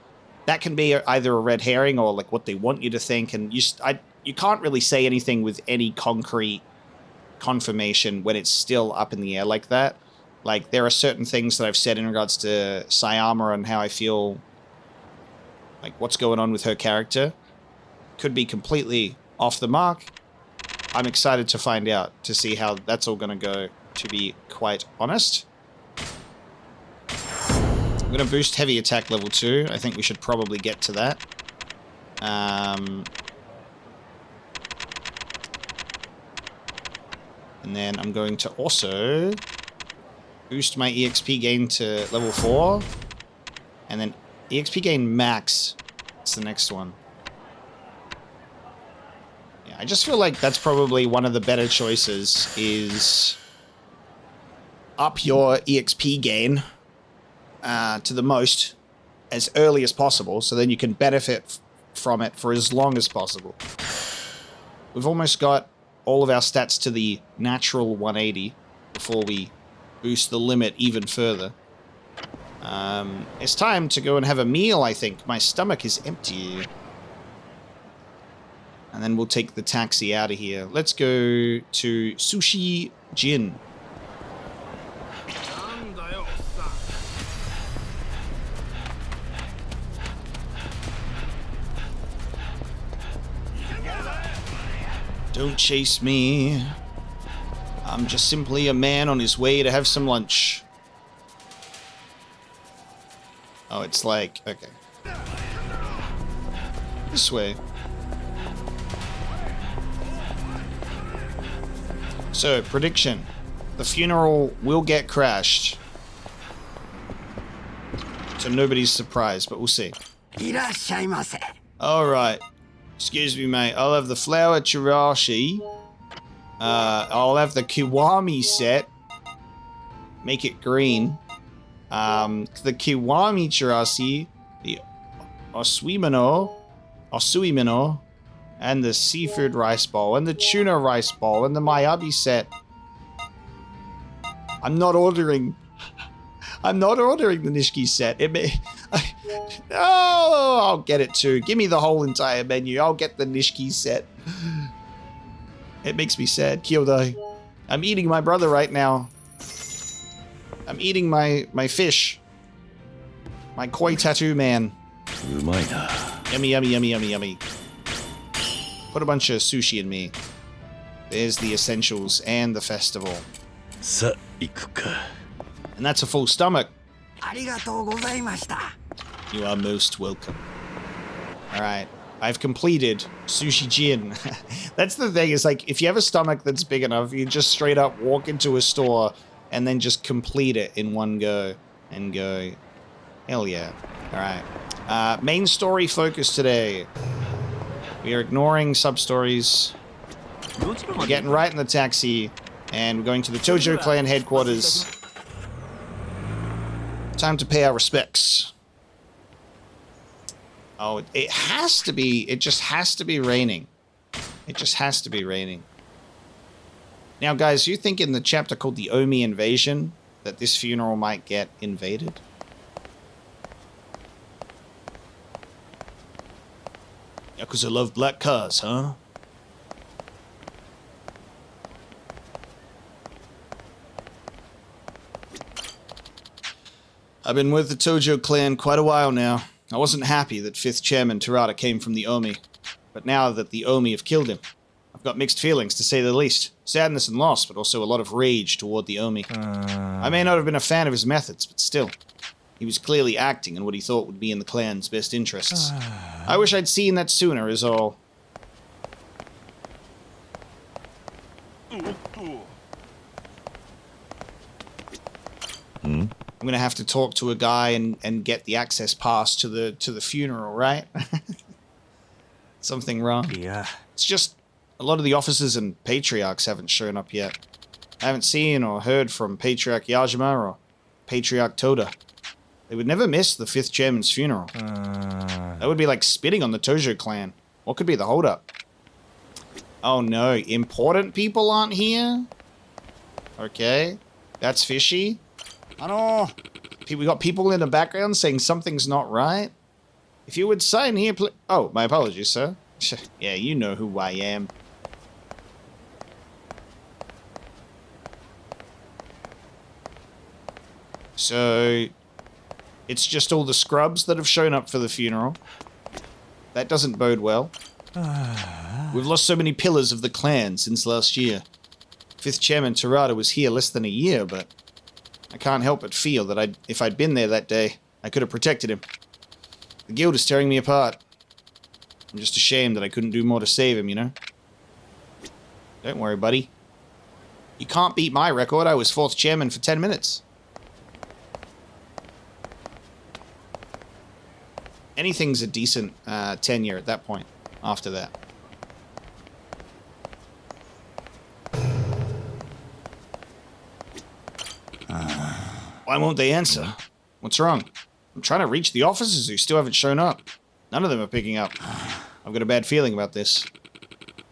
That can be either a red herring or like what they want you to think, and you can't really say anything with any concrete confirmation when it's still up in the air like that. Like, there are certain things that I've said in regards to Sayama and how I feel, like, what's going on with her character. Could be completely off the mark. I'm excited to find out, to see how that's all going to go, to be quite honest. I'm going to boost heavy attack level 2. I think we should probably get to that. And then I'm going to also boost my EXP gain to level 4. And then EXP gain max. That's the next one. Yeah, I just feel like that's probably one of the better choices, is up your EXP gain to the most as early as possible, so then you can benefit from it for as long as possible. We've almost got all of our stats to the natural 180 before we boost the limit even further. It's time to go and have a meal, I think. My stomach is empty. And then we'll take the taxi out of here. Let's go to Sushi Jin. Don't chase me. I'm just simply a man on his way to have some lunch. Oh, it's like, okay. This way. So, prediction. The funeral will get crashed. To nobody's surprise, but we'll see. Alright. Excuse me, mate. I'll have the flower chirashi. I'll have the Kiwami set. Make it green. The Kiwami chirashi, the Osuimino, and the seafood rice bowl, and the tuna rice bowl, and the Miyabi set. I'm not ordering the Nishiki set. I'll get it too. Give me the whole entire menu. I'll get the Nishiki set. It makes me sad. Kyodai. I'm eating my brother right now. I'm eating my fish. My koi tattoo man. Yummy, yummy, yummy, yummy, yummy. Put a bunch of sushi in me. There's the essentials and the festival. And that's a full stomach. You are most welcome. Alright. I've completed Sushi Jin. That's the thing, is like, if you have a stomach that's big enough, you just straight up walk into a store and then just complete it in one go. And go, hell yeah. Alright. Main story focus today. We are ignoring sub-stories. We're getting right in the taxi. And we're going to the Tojo clan headquarters. Time to pay our respects. Oh, it has to be. It just has to be raining. It just has to be raining. Now, guys, you think in the chapter called the Omi Invasion that this funeral might get invaded? Yakuza love black cars, huh? I've been with the Tojo clan quite a while now. I wasn't happy that 5th Chairman Terada came from the Omi, but now that the Omi have killed him, I've got mixed feelings, to say the least. Sadness and loss, but also a lot of rage toward the Omi. I may not have been a fan of his methods, but still. He was clearly acting in what he thought would be in the clan's best interests. I wish I'd seen that sooner, is all. I'm gonna have to talk to a guy and get the access pass to the funeral, right? Something wrong? Yeah. It's just a lot of the officers and patriarchs haven't shown up yet. I haven't seen or heard from Patriarch Yajima or Patriarch Toda. They would never miss the 5th Chairman's funeral. That would be like spitting on the Tojo clan. What could be the holdup? Oh no, important people aren't here? Okay, that's fishy. We got people in the background saying something's not right. If you would sign here, please. Oh, my apologies, sir. Yeah, you know who I am. So, it's just all the scrubs that have shown up for the funeral. That doesn't bode well. We've lost so many pillars of the clan since last year. 5th Chairman Terada was here less than a year, but I can't help but feel that if I'd been there that day, I could have protected him. The guild is tearing me apart. I'm just ashamed that I couldn't do more to save him, you know? Don't worry, buddy. You can't beat my record. I was 4th chairman for 10 minutes. Anything's a decent tenure at that point, after that. Why won't they answer? What's wrong? I'm trying to reach the officers who still haven't shown up. None of them are picking up. I've got a bad feeling about this.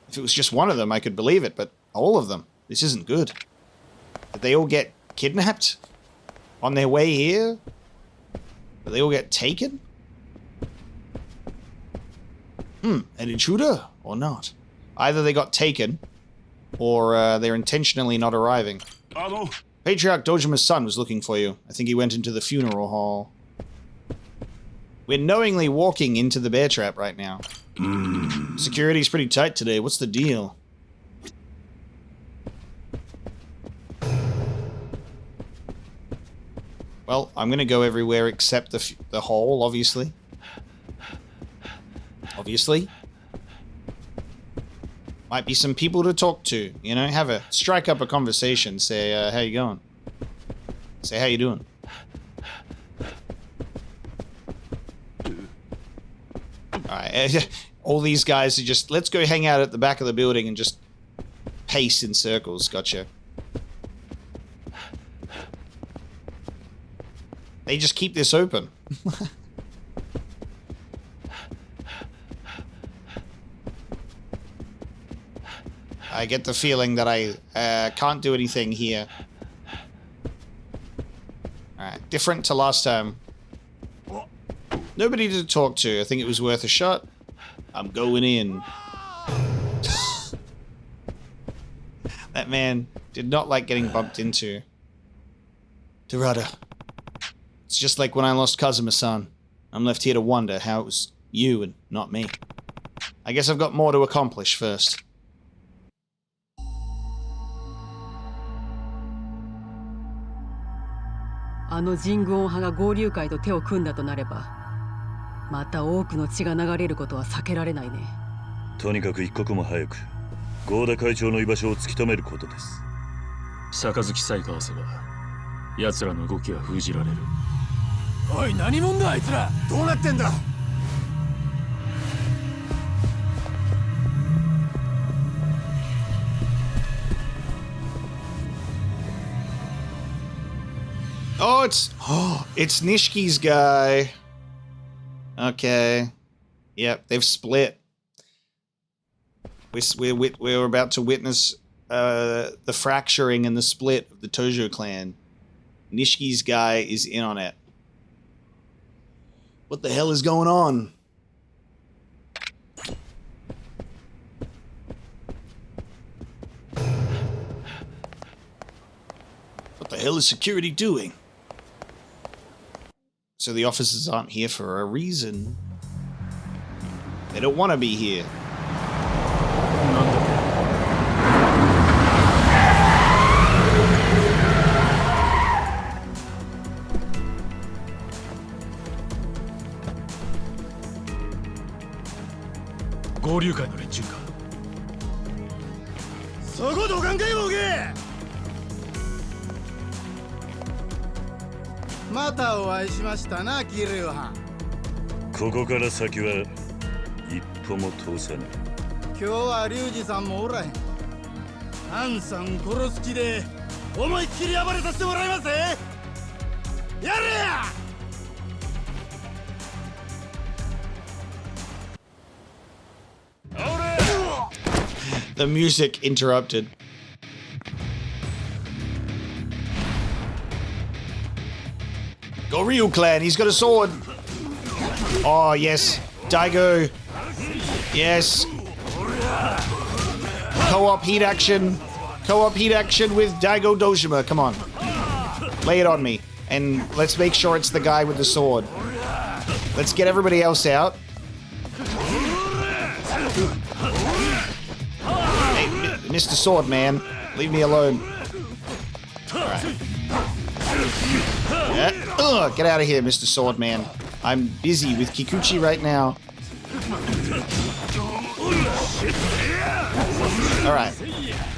If it was just one of them, I could believe it, but all of them, this isn't good. Did they all get kidnapped on their way here? Did they all get taken? An intruder or not? Either they got taken, or they're intentionally not arriving. Patriarch Dojima's son was looking for you. I think he went into the funeral hall. We're knowingly walking into the bear trap right now. Security's pretty tight today. What's the deal? Well, I'm gonna go everywhere except the hole, obviously. Obviously. Might be some people to talk to, you know? Strike up a conversation. Say, how you going? Say, how you doing? Alright, all these guys are just, let's go hang out at the back of the building and just pace in circles. Gotcha. They just keep this open. I get the feeling that I can't do anything here. Alright, different to last time. Nobody to talk to. I think it was worth a shot. I'm going in. That man did not like getting bumped into. Dorada. It's just like when I lost Kazuma-san. I'm left here to wonder how it was you and not me. I guess I've got more to accomplish first. Toにかく一刻も早く合田会長の居場所を突き止めることです。杯さえ交わせば奴らの動きは封じられる。おい、何者だあいつら。どうなってんだ。It's Nishiki's guy. Okay. Yep, they've split. We're about to witness the fracturing and the split of the Tojo clan. Nishiki's guy is in on it. What the hell is going on? What the hell is security doing? So the officers aren't here for a reason. They don't want to be here. Goryu会の連中か。そこどかんかいボケ。またお会いしましたな、キリュウハン。ここから先は一歩も通さない。今日はリュウジさんもおらへん。ハンさん殺す気で思いっきり暴れさせてもらいますぜ。やれや。The music interrupted. Goryu clan, he's got a sword. Oh, yes. Daigo. Yes. Co-op heat action. Co-op heat action with Daigo Dojima. Come on. Lay it on me. And let's make sure it's the guy with the sword. Let's get everybody else out. Hey, Mr. Swordman, leave me alone. Alright. Get out of here, Mr. Swordman. I'm busy with Kikuchi right now. Alright.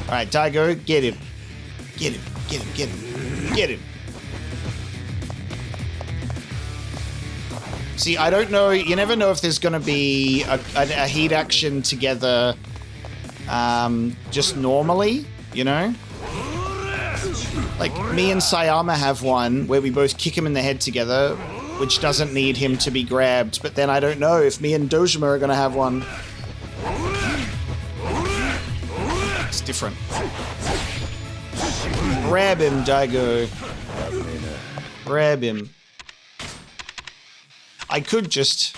Alright, Daigo, get him. Get him, get him, get him. Get him. See, I don't know, you never know if there's gonna be a heat action together, just normally, you know? Like, me and Sayama have one where we both kick him in the head together. which doesn't need him to be grabbed. But then I don't know if me and Dojima are going to have one. It's different. Grab him, Daigo. Grab him. I could just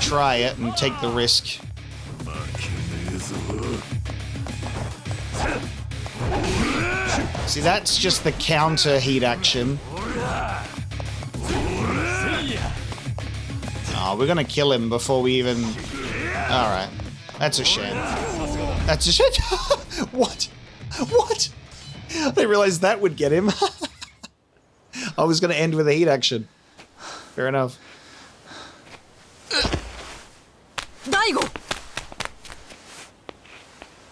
try it and take the risk. See, that's just the counter heat action. Oh, we're gonna kill him before we even... Alright. That's a shame. That's a shame. What? What? I didn't realize that would get him. I was gonna end with a heat action. Fair enough. Daigo!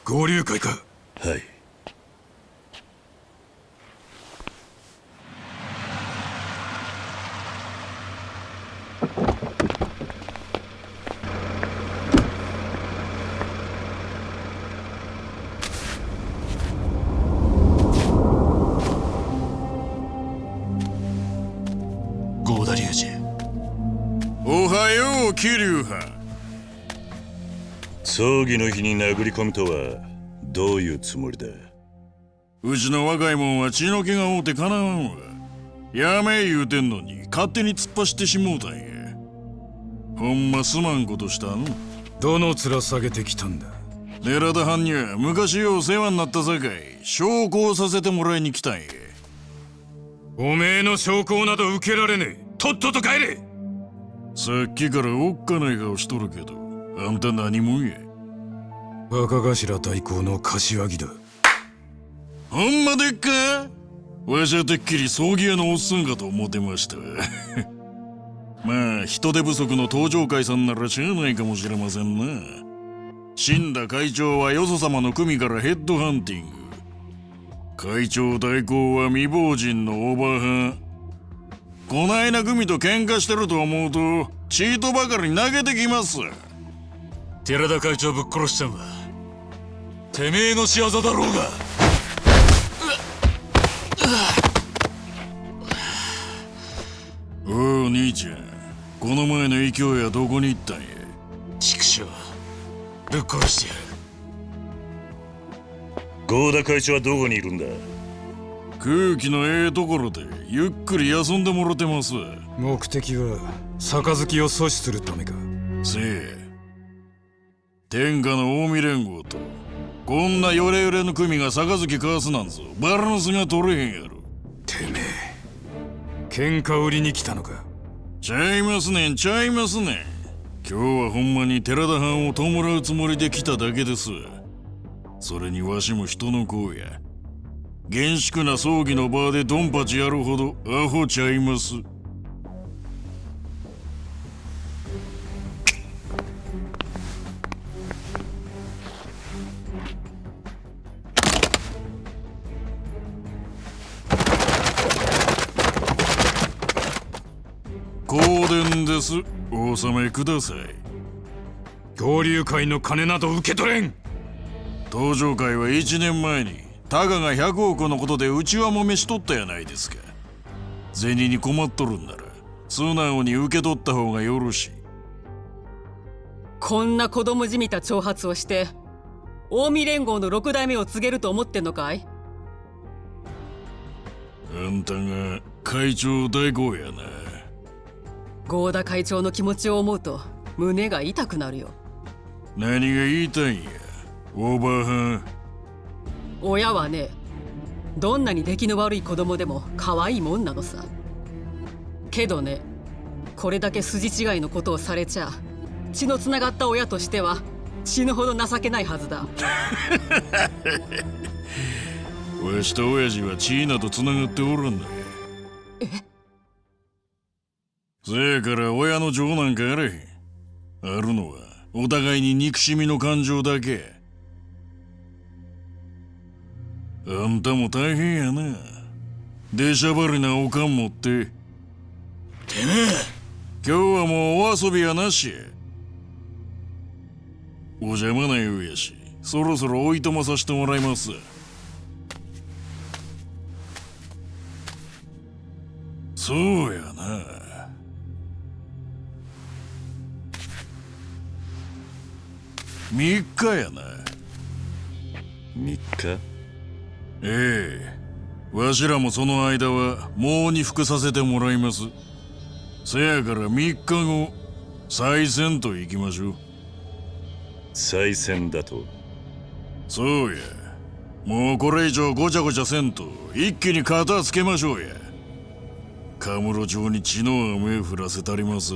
合流会か。はい。合田隆二。おはよう、桐生派。葬儀の日に殴り込むとはどういうつもりだ。うちの若いもんは血の気が多うてかなわんわ。やめ言うてんのに勝手に突っ走ってしもうたんや。ほんますまんことしたん。どの面下げてきたんだ。寺田藩には昔よう世話になったさかい証拠をさせてもらいに来たんや。おめえの証拠など受けられねえ。とっとと帰れ。さっきからおっかない顔しとるけど、あんた何者や。若頭代行の柏木だ。ほんまでっか。わしはてっきり葬儀屋のおっさんかと思ってました。まあ人手不足の登場会さんならしゃあないかもしれませんな。死んだ会長はよそ様の組からヘッドハンティング。会長代行は未亡人のおばは。こないな組と喧嘩してると思うとチートばかり投げてきます。寺田会長ぶっ殺したんはてめえの仕業だろうが。おう兄ちゃん、この前の勢いはどこに行ったんや。畜生ぶっ殺してやる。合田会長はどこにいるんだ。空気のええところでゆっくり休んでもろてます。目的は杯を阻止するためか。せえ、天下の近江連合とこんなヨレヨレの組が杯交わすなんぞバランスが取れへんやろ。てめえ喧嘩売りに来たのか。ちゃいますねん、ちゃいますねん。今日はほんまに寺田藩を弔うつもりで来ただけです。それにわしも人の子や。厳粛な葬儀の場でドンパチやるほどアホちゃいます。香典です。お納めください。合流会の金など受け取れん。登場会は1年前にタガが100億のことでうちはもめしとったやないですか。銭に困っとるんなら素直に受け取った方がよろしい。こんな子供じみた挑発をして近江連合の6代目を告げると思ってんのかい。あんたが会長代行やな。合田会長の気持ちを思うと胸が痛くなるよ。何が言いたいんやオーバーハン。親はね、どんなに出来の悪い子供でも可愛いもんなのさ。けどね、これだけ筋違いのことをされちゃ血のつながった親としては死ぬほど情けないはずだ。わしと親父は血などつながっておらんのや。え？せやから親の情なんかあれへん。あるのはお互いに憎しみの感情だけ。あんたも大変やな。出しゃばりなおかん持って。てめえ、今日はもうお遊びはなしや。お邪魔なようやし、そろそろおいとまさせてもらいます。そうやな。3日やな。3日？ええ。わしらもその間はもうに服させてもらいます。せやから3日後、再戦と行きましょう。再戦だと？そうや。もうこれ以上ごちゃごちゃせんと一気に片つけましょうや。カムロ町に血の雨降らせたります。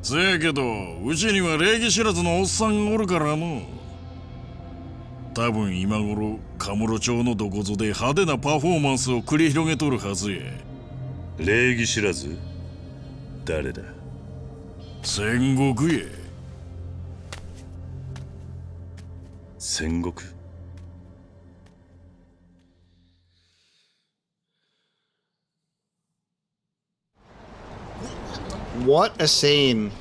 せやけどうちには礼儀知らずのおっさんがおるからの。多分今頃カムロ町のどこぞで派手なパフォーマンスを繰り広げとるはずや。礼儀知らず？誰だ？戦国や。戦国？ What a scene.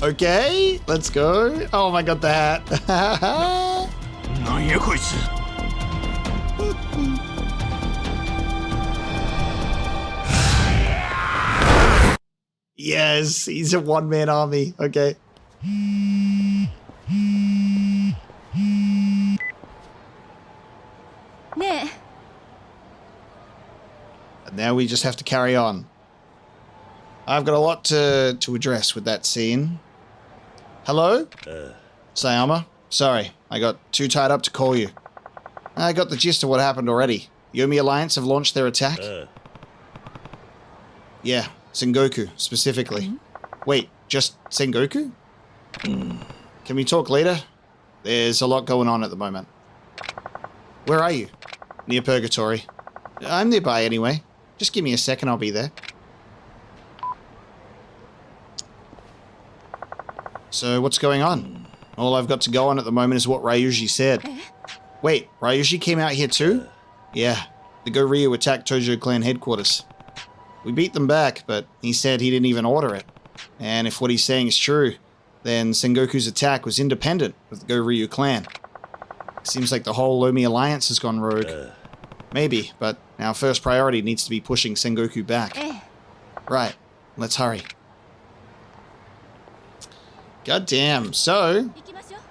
Okay, let's go. Oh my god, the hat. なんやこいつ。Yes, he's a one-man army. Okay. And now we just have to carry on. I've got a lot to address with that scene. Hello? Sayama? Sorry, I got too tied up to call you. I got the gist of what happened already. Yomi Alliance have launched their attack? Yeah, Sengoku, specifically. Wait, just Sengoku? Can we talk later? There's a lot going on at the moment. Where are you? Near Purgatory. I'm nearby anyway. Just give me a second, I'll be there. So what's going on? All I've got to go on at the moment is what Ryuji said. Wait, Ryuji came out here too? Yeah, the Goryu attacked Tojo clan headquarters. We beat them back, but he said he didn't even order it. And if what he's saying is true, then Sengoku's attack was independent of the Goryu clan. Seems like the whole Lomi Alliance has gone rogue. Maybe, but our first priority needs to be pushing Sengoku back. Right, let's hurry. God damn. So,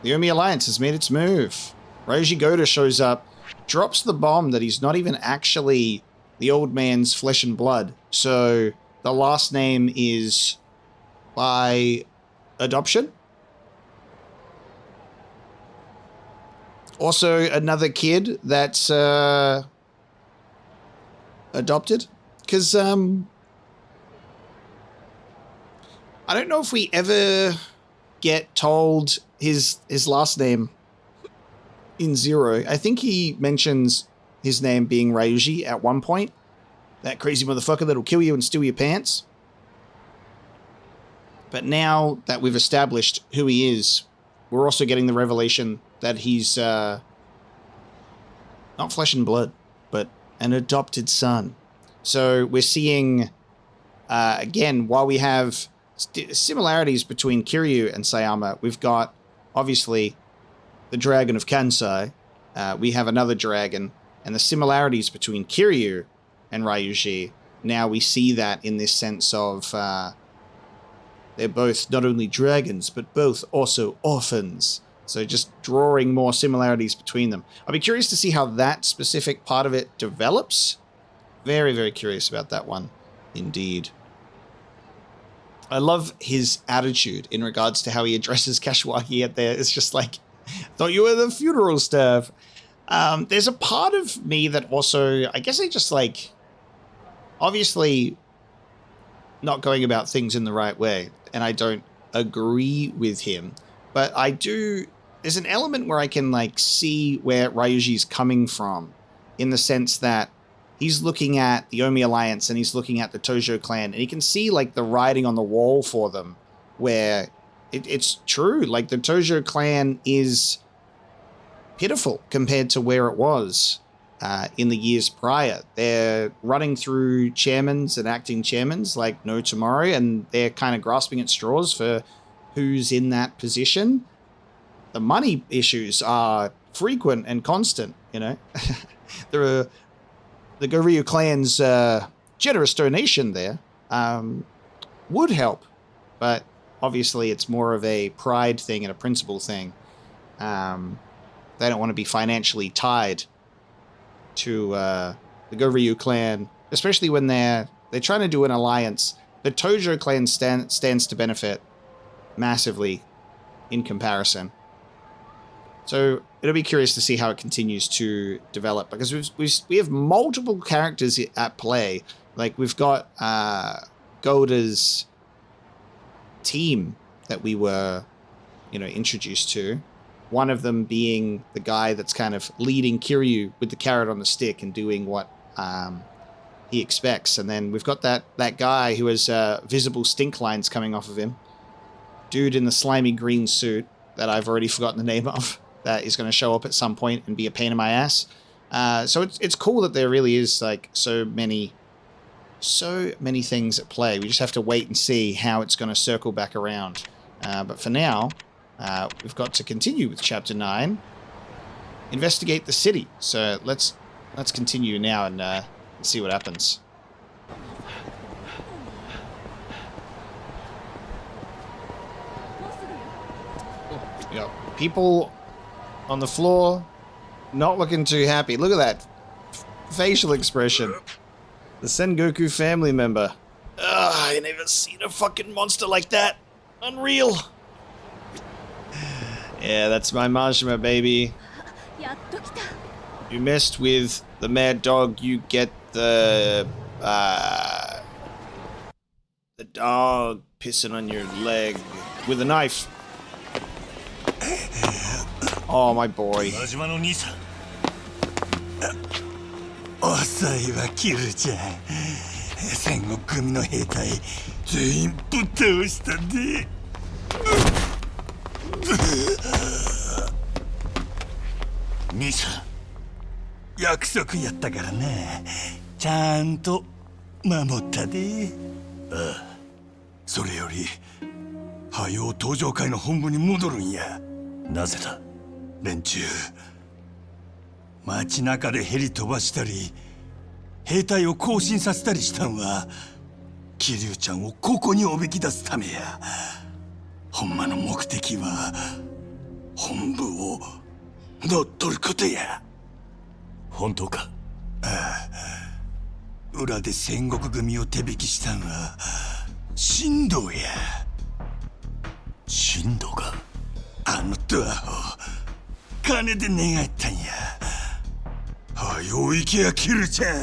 the Yomi Alliance has made its move. Ryuji Goda shows up, drops the bomb that he's not even actually the old man's flesh and blood. So, the last name is by adoption. Also, another kid that's adopted. Because, I don't know if we ever get told his last name in Zero. I think he mentions his name being Ryuji at one point. That crazy motherfucker that'll kill you and steal your pants. But now that we've established who he is, we're also getting the revelation that he's not flesh and blood, but an adopted son. So we're seeing, again, while we have similarities between Kiryu and Sayama, we've got, obviously, the Dragon of Kansai. We have another dragon, and the similarities between Kiryu and Ryuji, now we see that in this sense of they're both not only dragons, but both also orphans. So just drawing more similarities between them. I'll be curious to see how that specific part of it develops. Very, very curious about that one, indeed. I love his attitude in regards to how he addresses Kashiwagi at there. It's just like, thought you were the funeral staff. There's a part of me that also, I guess I just like, obviously not going about things in the right way, and I don't agree with him, but I do, there's an element where I can like see where Ryuji's coming from, in the sense that he's looking at the Omi Alliance and he's looking at the Tojo clan, and he can see like the writing on the wall for them, where it's true. Like the Tojo clan is pitiful compared to where it was in the years prior. They're running through chairmans and acting chairmans like no tomorrow, and they're kind of grasping at straws for who's in that position. The money issues are frequent and constant, you know. The Goryu clan's generous donation there would help, but obviously it's more of a pride thing and a principle thing. They don't want to be financially tied to the Goryu clan, especially when they're trying to do an alliance. The Tojo clan stands to benefit massively in comparison. So it'll be curious to see how it continues to develop, because we have multiple characters at play. Like we've got Golda's team that we were, you know, introduced to. One of them being the guy that's kind of leading Kiryu with the carrot on the stick and doing what he expects. And then we've got that guy who has visible stink lines coming off of him. Dude in the slimy green suit that I've already forgotten the name of, that is going to show up at some point and be a pain in my ass. So it's cool that there really is like so many things at play. We just have to wait and see how it's going to circle back around. But for now, we've got to continue with Chapter 9. Investigate the city. So let's continue now and see what happens. You got people on the floor, not looking too happy. Look at that facial expression. The Sengoku family member. I never seen a fucking monster like that. Unreal. Yeah, that's my Majima, baby. You messed with the mad dog, you get the dog pissing on your leg with a knife. Oh, my boy. 遅いわキルちゃん。戦国組の兵隊全員ぶっ倒したで。兄さん、約束やったからね。ちゃんと守ったで。ああ、それより早う登場会の本部に戻るんや。なぜだ？連中街中でヘリ飛ばしたり兵隊を行進させたりしたんは桐生ちゃんをここにおびき出すためや。ほんまの目的は本部を乗っ取ることや。本当か？ああ、裏で戦国組を手引きしたんは神道や。神道が？あのドアを金で願ったんや。はよ行けやキルちゃん。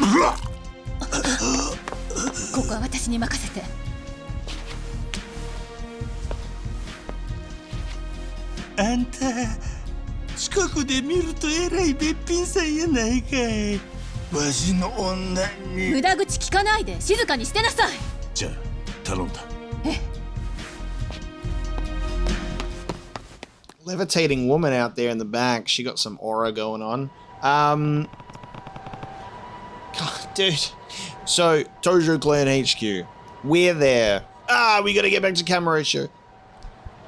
うわっ、ここは私に任せて。あんた近くで見るとえらいべっぴんさんやないかい。わしの女に無駄口聞かないで静かにしてなさい。じゃあ頼んだ。Levitating woman out there in the back. She got some aura going on. God, dude. So, Tojo Clan HQ. We're there. We gotta get back to Kamurocho.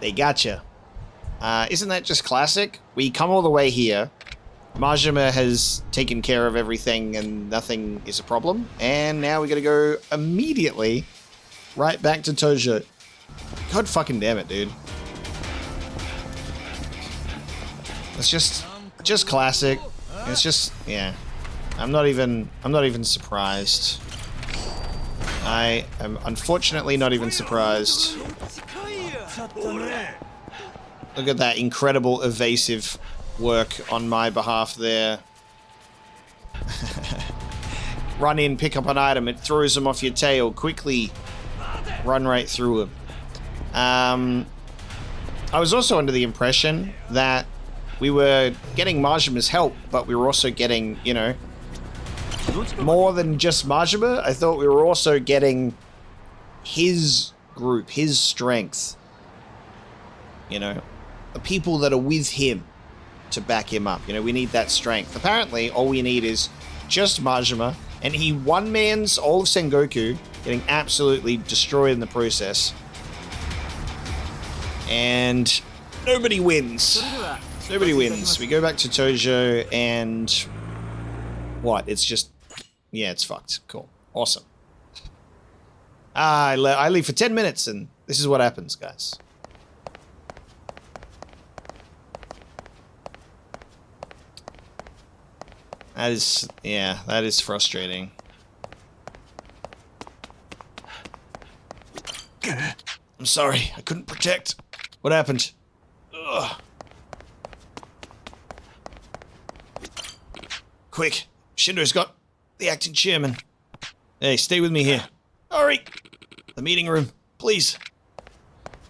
They gotcha. Isn't that just classic? We come all the way here. Majima has taken care of everything and nothing is a problem. And now we gotta go immediately right back to Tojo. God fucking damn it, dude. It's just classic. It's just, yeah. I'm not even surprised. I am unfortunately not even surprised. Look at that incredible evasive work on my behalf there. Run in, pick up an item, it throws them off your tail. Quickly run right through them. I was also under the impression that we were getting Majima's help, but we were also getting, you know, more than just Majima. I thought we were also getting his group, his strength. You know, the people that are with him to back him up. You know, we need that strength. Apparently, all we need is just Majima, and he one-mans all of Sengoku, getting absolutely destroyed in the process. And nobody wins. Nobody wins. We go back to Tojo, and what? It's just, yeah, it's fucked. Cool. Awesome. I leave for 10 minutes, and this is what happens, guys. That is, yeah, that is frustrating. I'm sorry, I couldn't protect. What happened? Ugh. Quick, Shindo's got the acting chairman. Hey, stay with me here. Hurry! The meeting room, please.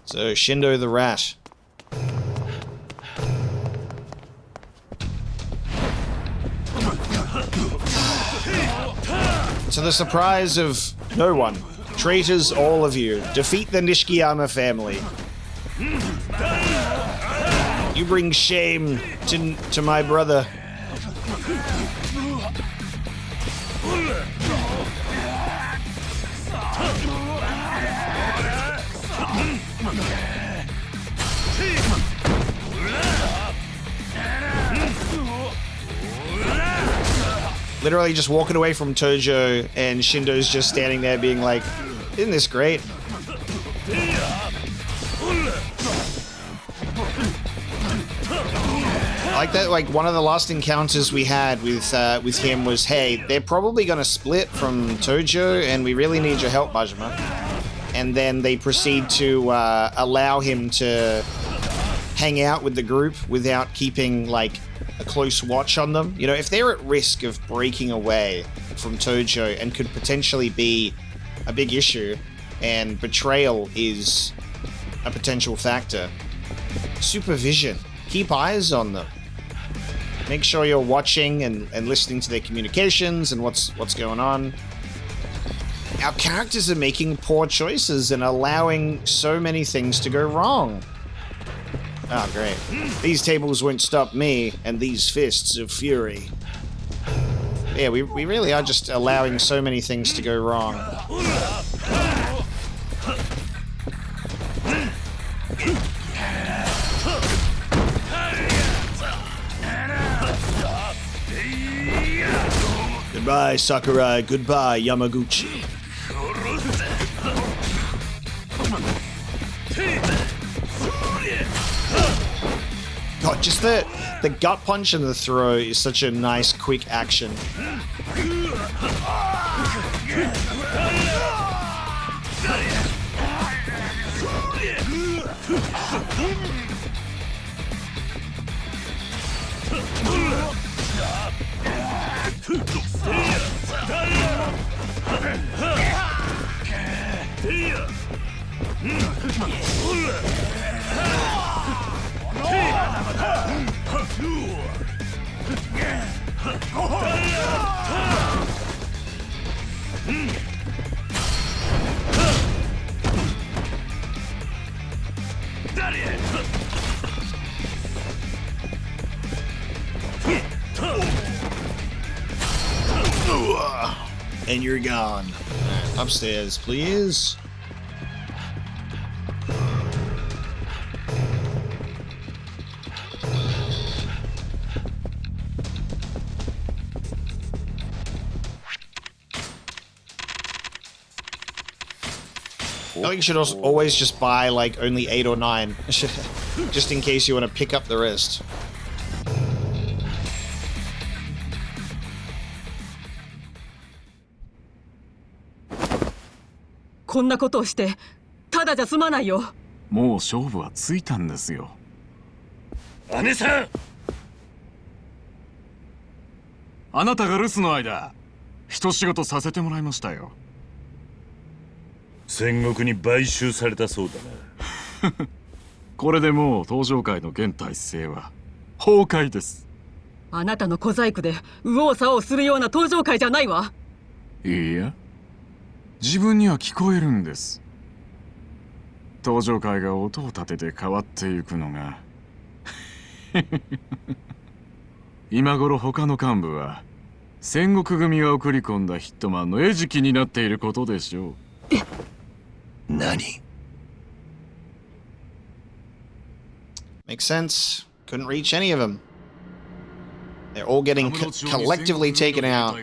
So, Shindo the rat. To the surprise of no one, traitors all of you, defeat the Nishikiyama family. You bring shame to my brother. Literally just walking away from Tojo, and Shindo's just standing there being like, isn't this great? Like that, like one of the last encounters we had with him was, hey, they're probably gonna split from Tojo, and we really need your help, Majima. And then they proceed to allow him to hang out with the group without keeping like a close watch on them. You know, if they're at risk of breaking away from Tojo and could potentially be a big issue, and betrayal is a potential factor, supervision, keep eyes on them. Make sure you're watching and listening to their communications and what's going on. Our characters are making poor choices and allowing so many things to go wrong. Oh, great. These tables won't stop me and these fists of fury. Yeah, we really are just allowing so many things to go wrong. Goodbye, Sakurai. Goodbye, Yamaguchi. God, just the gut punch and the throw is such a nice, quick action. And you're gone. Upstairs, please. I think you should also always just buy like only 8 or 9, just in case you want to pick up the rest.こんなことをしてただじゃ済まないよ。もう勝負はついたんですよ。姉さん、あなたが留守の間、一仕事させてもらいましたよ。戦国に買収されたそうだな。これでもう登場界の現体制は崩壊です。あなたの小細工で右往左往するような登場会じゃないわ。いや、自分には聞こえるんです。登場会が音を立てて変わっていくのが今頃他の幹部は戦国組が送り込んだヒットマンの餌食になっていることでしょう。何？ Makes sense. Couldn't reach any of them. They're all getting collectively taken out.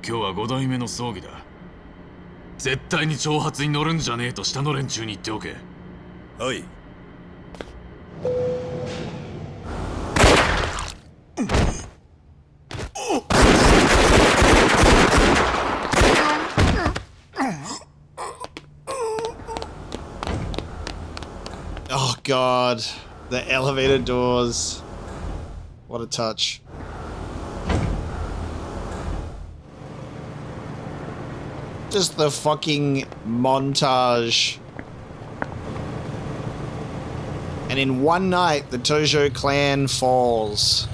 今日は5代目の葬儀だ。絶対に挑発に乗るんじゃねえと下の連中に言っておけ。はい。Oh god, the elevator doors. What a touch. Just the fucking montage. And in one night, the Tojo clan falls.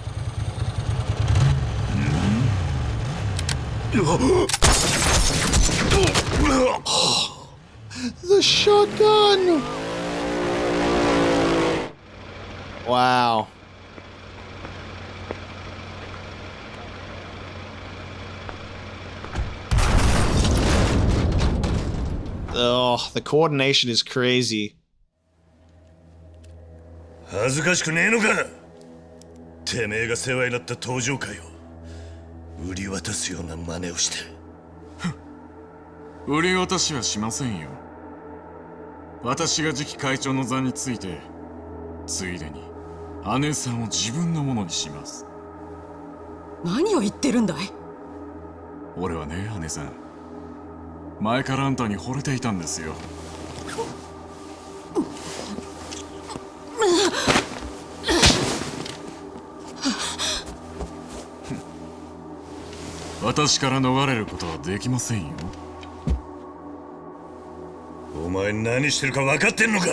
The shotgun! Wow. Oh, the coordination is crazy. 恥ずかしくねえのか。てめえが世話になった登場会を売り渡すような真似をして。売り渡しはしませんよ。私が次期会長の座について、ついでに姉さんを自分のものにします。何を言ってるんだい？俺はね、姉さん、前からあんたに惚れていたんですよ。私から逃れることはできませんよ。お前何してるか分かってんのか。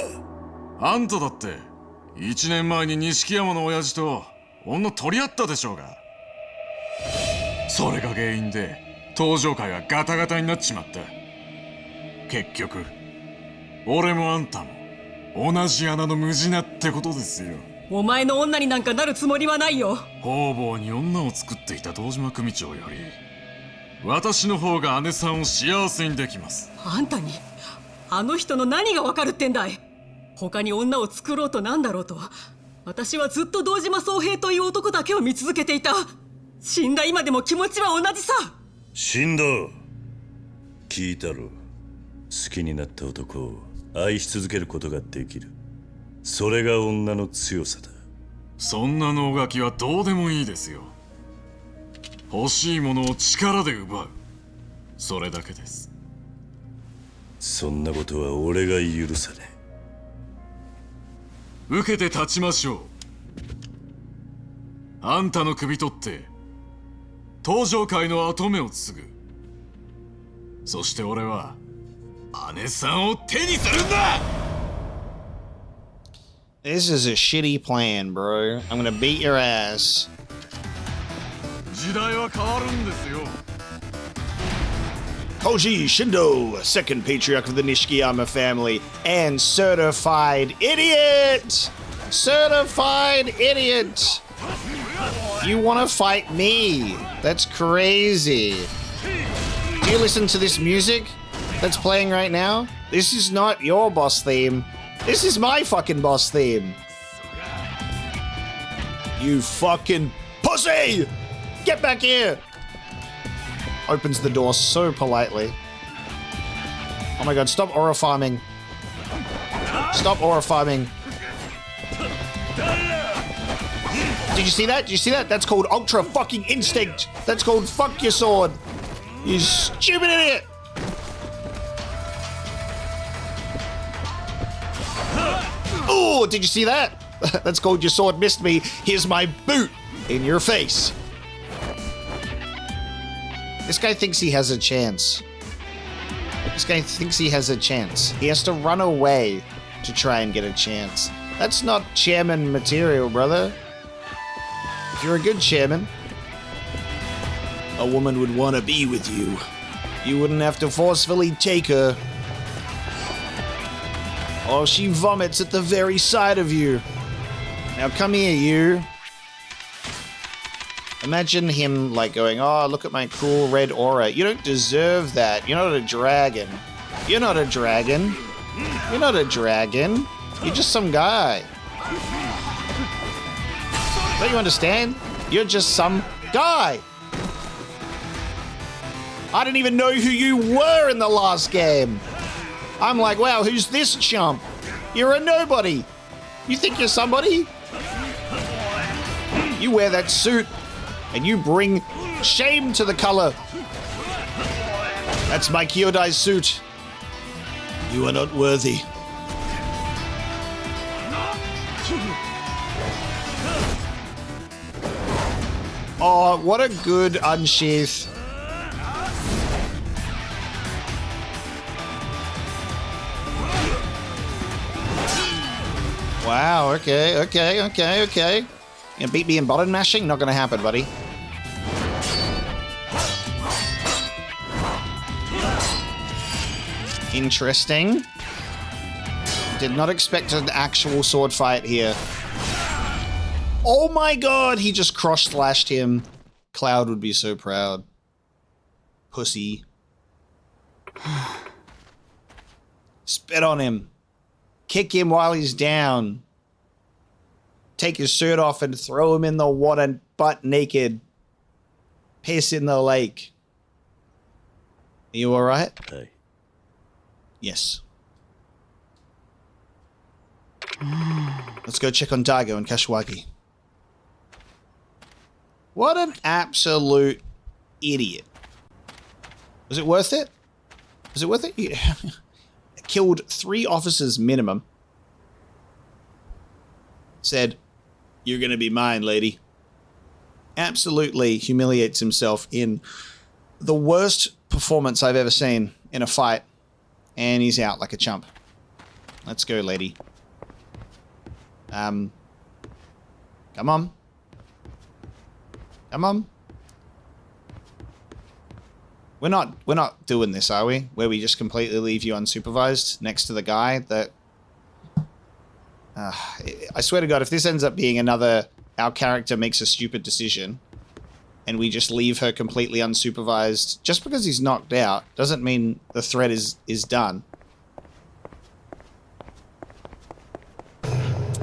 あんただって1年前に錦山の親父と女取り合ったでしょうが。それが原因で登場会がガタガタになっちまった。結局俺もあんたも同じ穴の無地なってことですよ。お前の女になんかなるつもりはないよ。方々に女を作っていた堂島組長より私の方が姉さんを幸せにできます。あんたにあの人の何がわかるってんだい。他に女を作ろうとなんだろうと、私はずっと堂島宗平という男だけを見続けていた。死んだ今でも気持ちは同じさ。神道、聞いたろ。好きになった男を愛し続けることができる。それが女の強さだ。そんな能書きはどうでもいいですよ。欲しいものを力で奪う、それだけです。そんなことは俺が許さねえ。受けて立ちましょう。あんたの首取って登場界の跡目を継ぐ。そして俺は姉さんを手にするんだ。This is a shitty plan, bro. I'm gonna beat your ass. 時代は変わるんですよ。Confronting Shindo, second patriarch of the Nishikiyama family, and certified idiot! Certified idiot! You wanna fight me? That's crazy. Do you listen to this music that's playing right now? This is not your boss theme. This is my fucking boss theme. You fucking pussy! Get back here! Opens the door so politely. Oh my god, stop aura farming. Stop aura farming. Did you see that? Did you see that? That's called ultra fucking instinct. That's called fuck your sword. You stupid idiot! Oh, did you see that? That's called your sword missed me. Here's my boot in your face. This guy thinks he has a chance. This guy thinks he has a chance. He has to run away to try and get a chance. That's not chairman material, brother. If you're a good chairman, a woman would want to be with you. You wouldn't have to forcefully take her. Oh, she vomits at the very sight of you. Now come here, you. Imagine him like going, oh, look at my cool red aura. You don't deserve that. You're not a dragon. You're not a dragon. You're not a dragon. You're just some guy. Don't you understand? You're just some guy. I didn't even know who you were in the last game. I'm like, wow, who's this chump? You're a nobody. You think you're somebody? You wear that suit and you bring shame to the color. That's my Kyodai suit. You are not worthy. Oh, what a good unsheath. Wow, okay. You gonna beat me in button mashing? Not gonna happen, buddy. Interesting. Did not expect an actual sword fight here. Oh my god, he just cross-slashed him. Cloud would be so proud. Pussy. Spit on him. Kick him while he's down. Take his shirt off and throw him in the water butt naked. Piss in the lake. Are you alright? Hey. Yes. Let's go check on Daigo and Kashiwagi. What an absolute idiot. Was it worth it? Was it worth it? Yeah. Killed 3 officers minimum. Said, you're gonna be mine, lady. Absolutely humiliates himself in the worst performance I've ever seen in a fight. And he's out like a chump. Let's go, lady. Come on. Come on. We're not doing this, are we? Where we just completely leave you unsupervised next to the guy that... I swear to God, if this ends up being another... Our character makes a stupid decision and we just leave her completely unsupervised, just because he's knocked out doesn't mean the threat is done.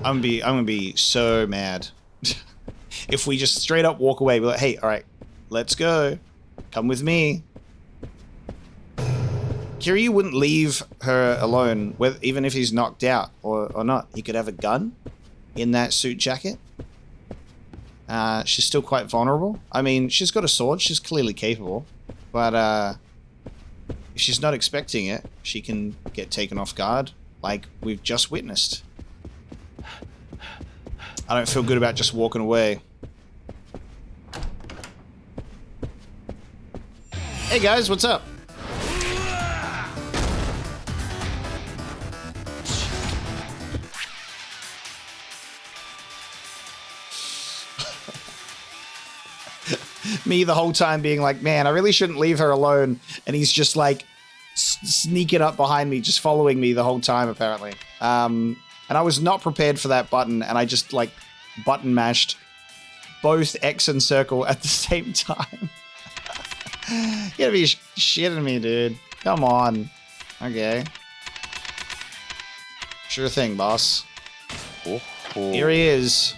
I'm gonna be so mad. If we just straight up walk away, we're like, hey, alright, let's go. Come with me. Kiryu wouldn't leave her alone, even if he's knocked out or not. He could have a gun in that suit jacket. She's still quite vulnerable. I mean, she's got a sword. She's clearly capable. But if she's not expecting it, she can get taken off guard, like we've just witnessed. I don't feel good about just walking away. Hey guys, what's up? Me the whole time being like, man, I really shouldn't leave her alone. And he's just like sneaking up behind me, just following me the whole time, apparently. And I was not prepared for that button. And I just like button mashed both X and circle at the same time. You gotta be shitting me, dude. Come on. Okay. Sure thing, boss. Here he is.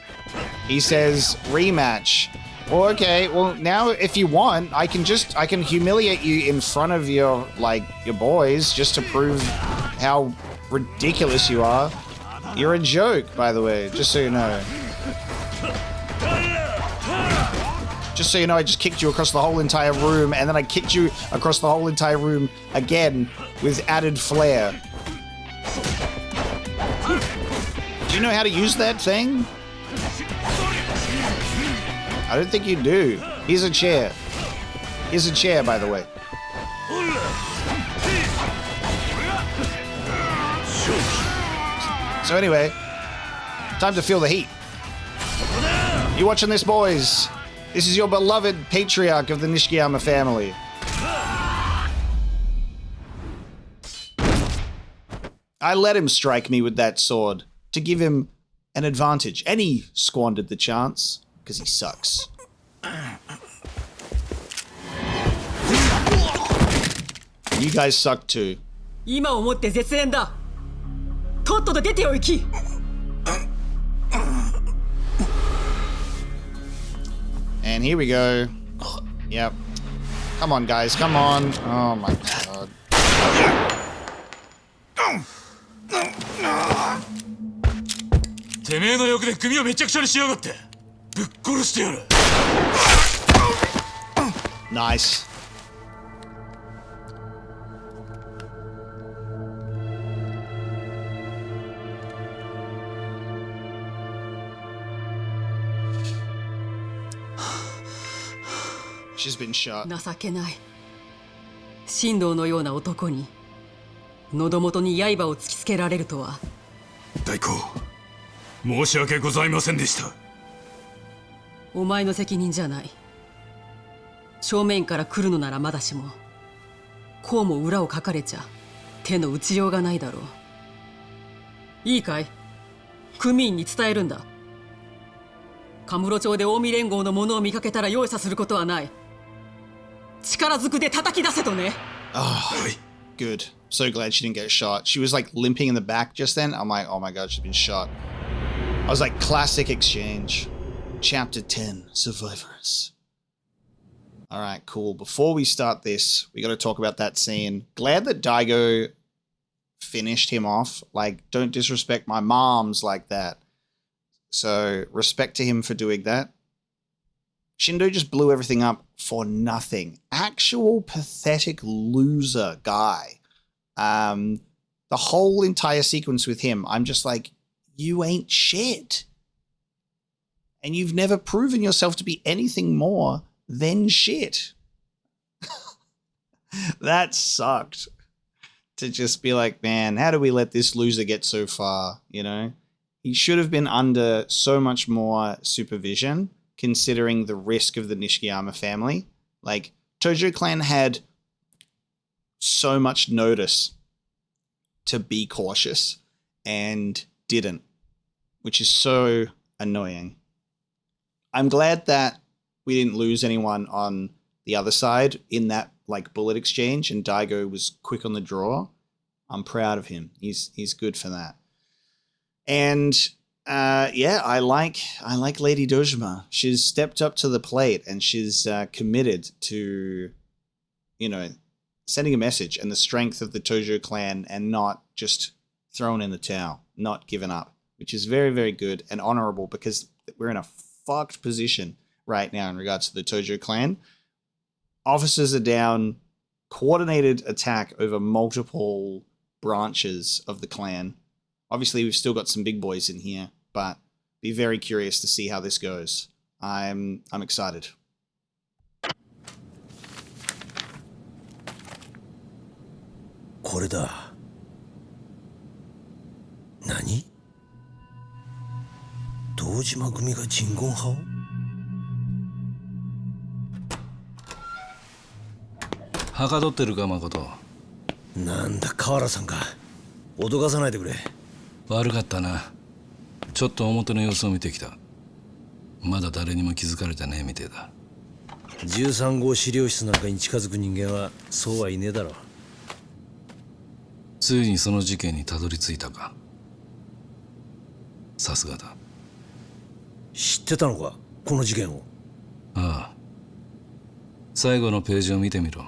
He says rematch. Well, okay. Well, now if you want, I can humiliate you in front of your boys just to prove how ridiculous you are. You're a joke, by the way, just so you know. Just so you know, I just kicked you across the whole entire room, and then I kicked you across the whole entire room again with added flair. Do you know how to use that thing? I don't think you do. Here's a chair. Here's a chair, by the way. So anyway, time to feel the heat. You watching this, boys? This is your beloved patriarch of the Nishikiyama family. I let him strike me with that sword to give him an advantage, and he squandered the chance because he sucks. You guys suck too. 今をもって絶縁だ。とっとと出てお行き。And here we go. Yep. Come on, guys. Come on. Oh my god. てめえの欲で組をめちゃくちゃにしやがって。ぶっ殺してやる。Nice. She's been shot. 情けない。神道のような男に喉元に刃を突きつけられるとは。大公、申し訳ございませんでした。お前の責任じゃない。正面から来るのならまだしも、こうも裏をかかれちゃ手の打ちようがないだろう。いいかい、組員に伝えるんだ。カムロ町で近江連合の者を見かけたら容赦することはない。力ずくで叩き出せとね。Good. So glad she didn't get shot. She was like limping in the back just then. I'm like, oh my god, she's been shot. I was like, classic exchange. Chapter 10, Survivors. Alright, cool. Before we start this, we gotta talk about that scene. Glad that Daigo finished him off. Like, don't disrespect my moms like that. So, respect to him for doing that. Shindo just blew everything up for nothing. Actual pathetic loser guy. The whole entire sequence with him, I'm just like, you ain't shit. And you've never proven yourself to be anything more than shit. That sucked. To just be like, man, how do we let this loser get so far, you know? He should have been under so much more supervision, considering the risk of the Nishikiyama family. Like, Tojo clan had so much notice to be cautious and didn't, which is so annoying. I'm glad that we didn't lose anyone on the other side in that like bullet exchange, and Daigo was quick on the draw. I'm proud of him. He's good for that. And yeah, I like Lady Dojima. She's stepped up to the plate and she's committed to, you know, sending a message and the strength of the Tojo clan and not just thrown in the towel, not given up, which is very, very good and honorable because we're in a fucked position right now in regards to the Tojo clan. Officers are down, coordinated attack over multiple branches of the clan. Obviously, we've still got some big boys in here, but be very curious to see how this goes. I'm excited. What? Nani? Dojima組が人言派を? はかどってるか誠。なんだ河原さんか。脅かさないでくれ。悪かったな。ちょっと表の様子を見てきた。まだ誰にも気づかれてねえみてえだ。13号資料室なんかに近づく人間はそうはいねえだろ。ついにその事件にたどり着いたか。さすがだ。知ってたのか、この事件を。ああ。最後のページを見てみろ。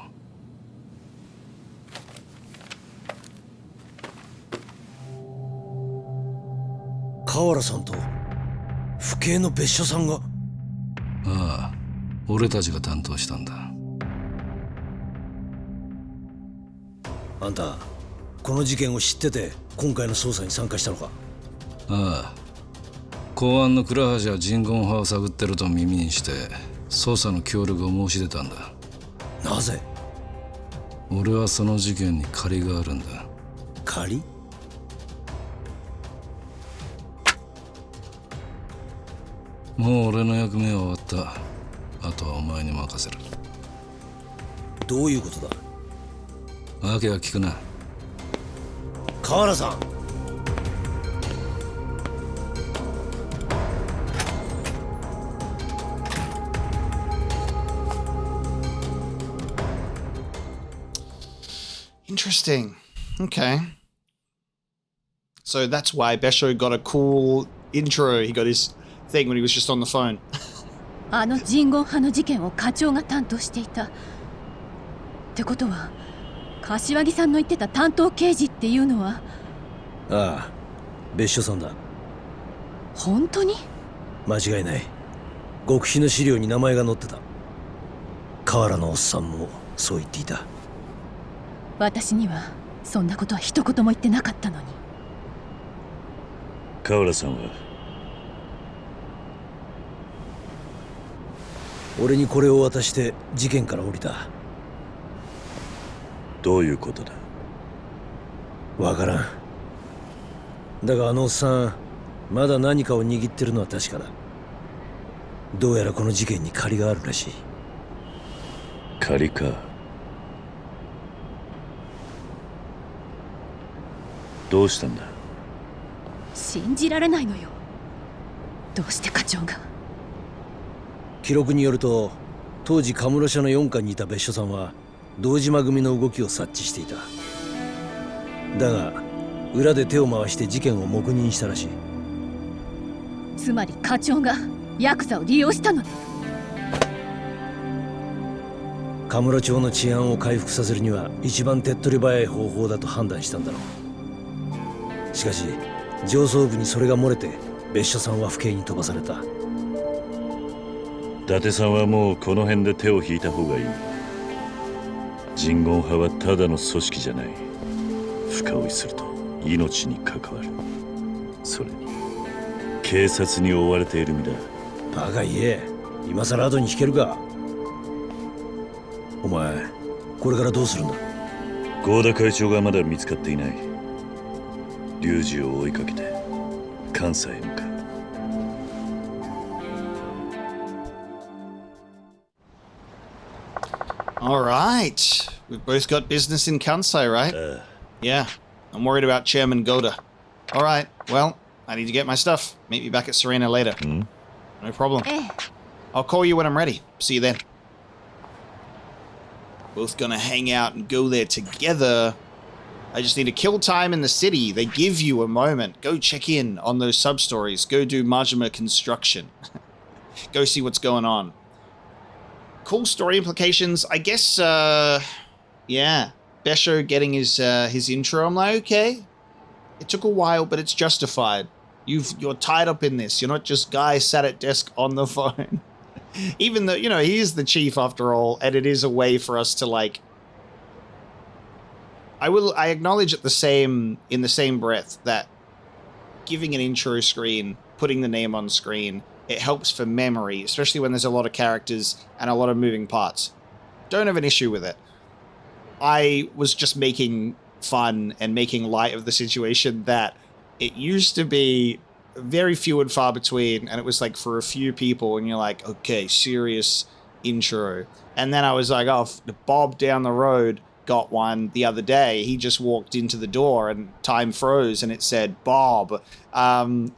河原さんと府警の別所さんが。ああ、俺たちが担当したんだ。あんたこの事件を知ってて今回の捜査に参加したのか。ああ、公安の倉橋は人言派を探ってると耳にして捜査の協力を申し出たんだ。なぜ？俺はその事件に借りがあるんだ。借り？もう俺の役目は終わった。あとはお前に任せる。どういうことだ？わけは聞くな。河原さん。Interesting. Okay. So that's why Besho got a cool intro. He got his thing when he was just on the phone. あの人言派の事件を課長が担当していた。ってことは、柏木さんの言ってた担当刑事っていうのは。ああ、別所さんだ。本当に？間違いない。極秘の資料に名前が載ってた。河原のおっさんもそう言っていた。私にはそんなことは一言も言ってなかったのに。河原さんは俺にこれを渡して事件から降りた。どういうことだ？わからん。だがあのおっさんまだ何かを握ってるのは確かだ。どうやらこの事件に借りがあるらしい。借りか。どうしたんだ？信じられないのよ。どうして課長が？記録によると当時カムロ社の4課にいた別所さんは堂島組の動きを察知していた。だが裏で手を回して事件を黙認したらしい。つまり課長がヤクザを利用したのね。カムロ町の治安を回復させるには一番手っ取り早い方法だと判断したんだろう。しかし上層部にそれが漏れて別所さんは府警に飛ばされた。伊達さんはもうこの辺で手を引いた方がいい。人言派はただの組織じゃない。深追いすると命に関わる。それに警察に追われている身だ。バカ言え。今さら後に引けるか。お前これからどうするんだ？合田会長がまだ見つかっていない。龍二を追いかけて関西へ向かう。All right. We've both got business in Kansai, right? Yeah. I'm worried about Chairman Goda. All right. Well, I need to get my stuff. Meet me back at Serena later. No problem. I'll call you when I'm ready. See you then. Both gonna hang out and go there together. I just need to kill time in the city. They give you a moment. Go check in on those sub-stories. Go do Majima construction. Go see what's going on. Cool story implications. I guess, yeah. Besho getting his intro. I'm like, okay. It took a while, but it's justified. You're tied up in this. You're not just guy sat at desk on the phone. Even though, you know, he is the chief after all, and it is a way for us to, like... I acknowledge in the same breath that giving an intro screen, putting the name on screen, it helps for memory, especially when there's a lot of characters and a lot of moving parts. Don't have an issue with it. I was just making fun and making light of the situation that it used to be very few and far between, and it was like for a few people, and you're like, okay, serious intro. And then I was like, oh, Bob down the road got one the other day. He just walked into the door and time froze and it said Bob. And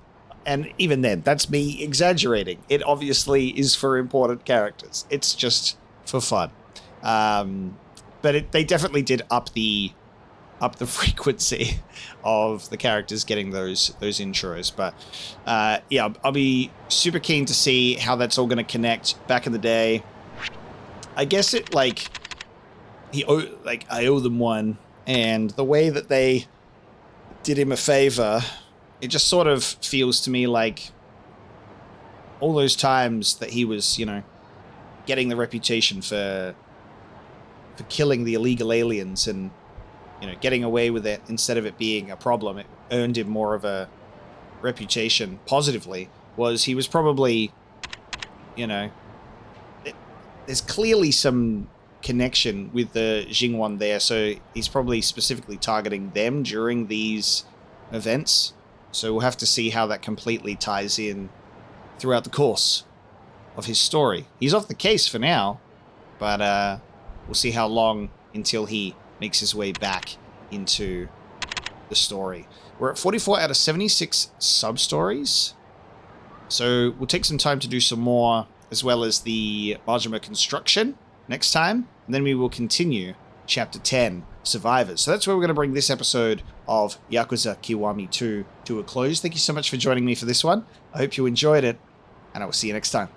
even then, that's me exaggerating. It obviously is for important characters. It's just for fun. But they definitely did up the frequency of the characters getting those intros. But yeah, I'll be super keen to see how that's all going to connect. Back in the day, I guess it like I owe them one, and the way that they did him a favor, it just sort of feels to me like all those times that he was, you know, getting the reputation for killing the illegal aliens and, you know, getting away with it instead of it being a problem. It earned him more of a reputation positively. Was he was probably, you know, there's clearly some connection with the Jingwon there, so he's probably specifically targeting them during these events. So we'll have to see how that completely ties in throughout the course of his story. He's off the case for now, but we'll see how long until he makes his way back into the story. We're at 44 out of 76 sub-stories, so we'll take some time to do some more, as well as the Majima construction next time, and then we will continue Chapter 10, Survivors. So that's where we're going to bring this episode of Yakuza Kiwami 2 to a close. Thank you so much for joining me for this one. I hope you enjoyed it, and I will see you next time.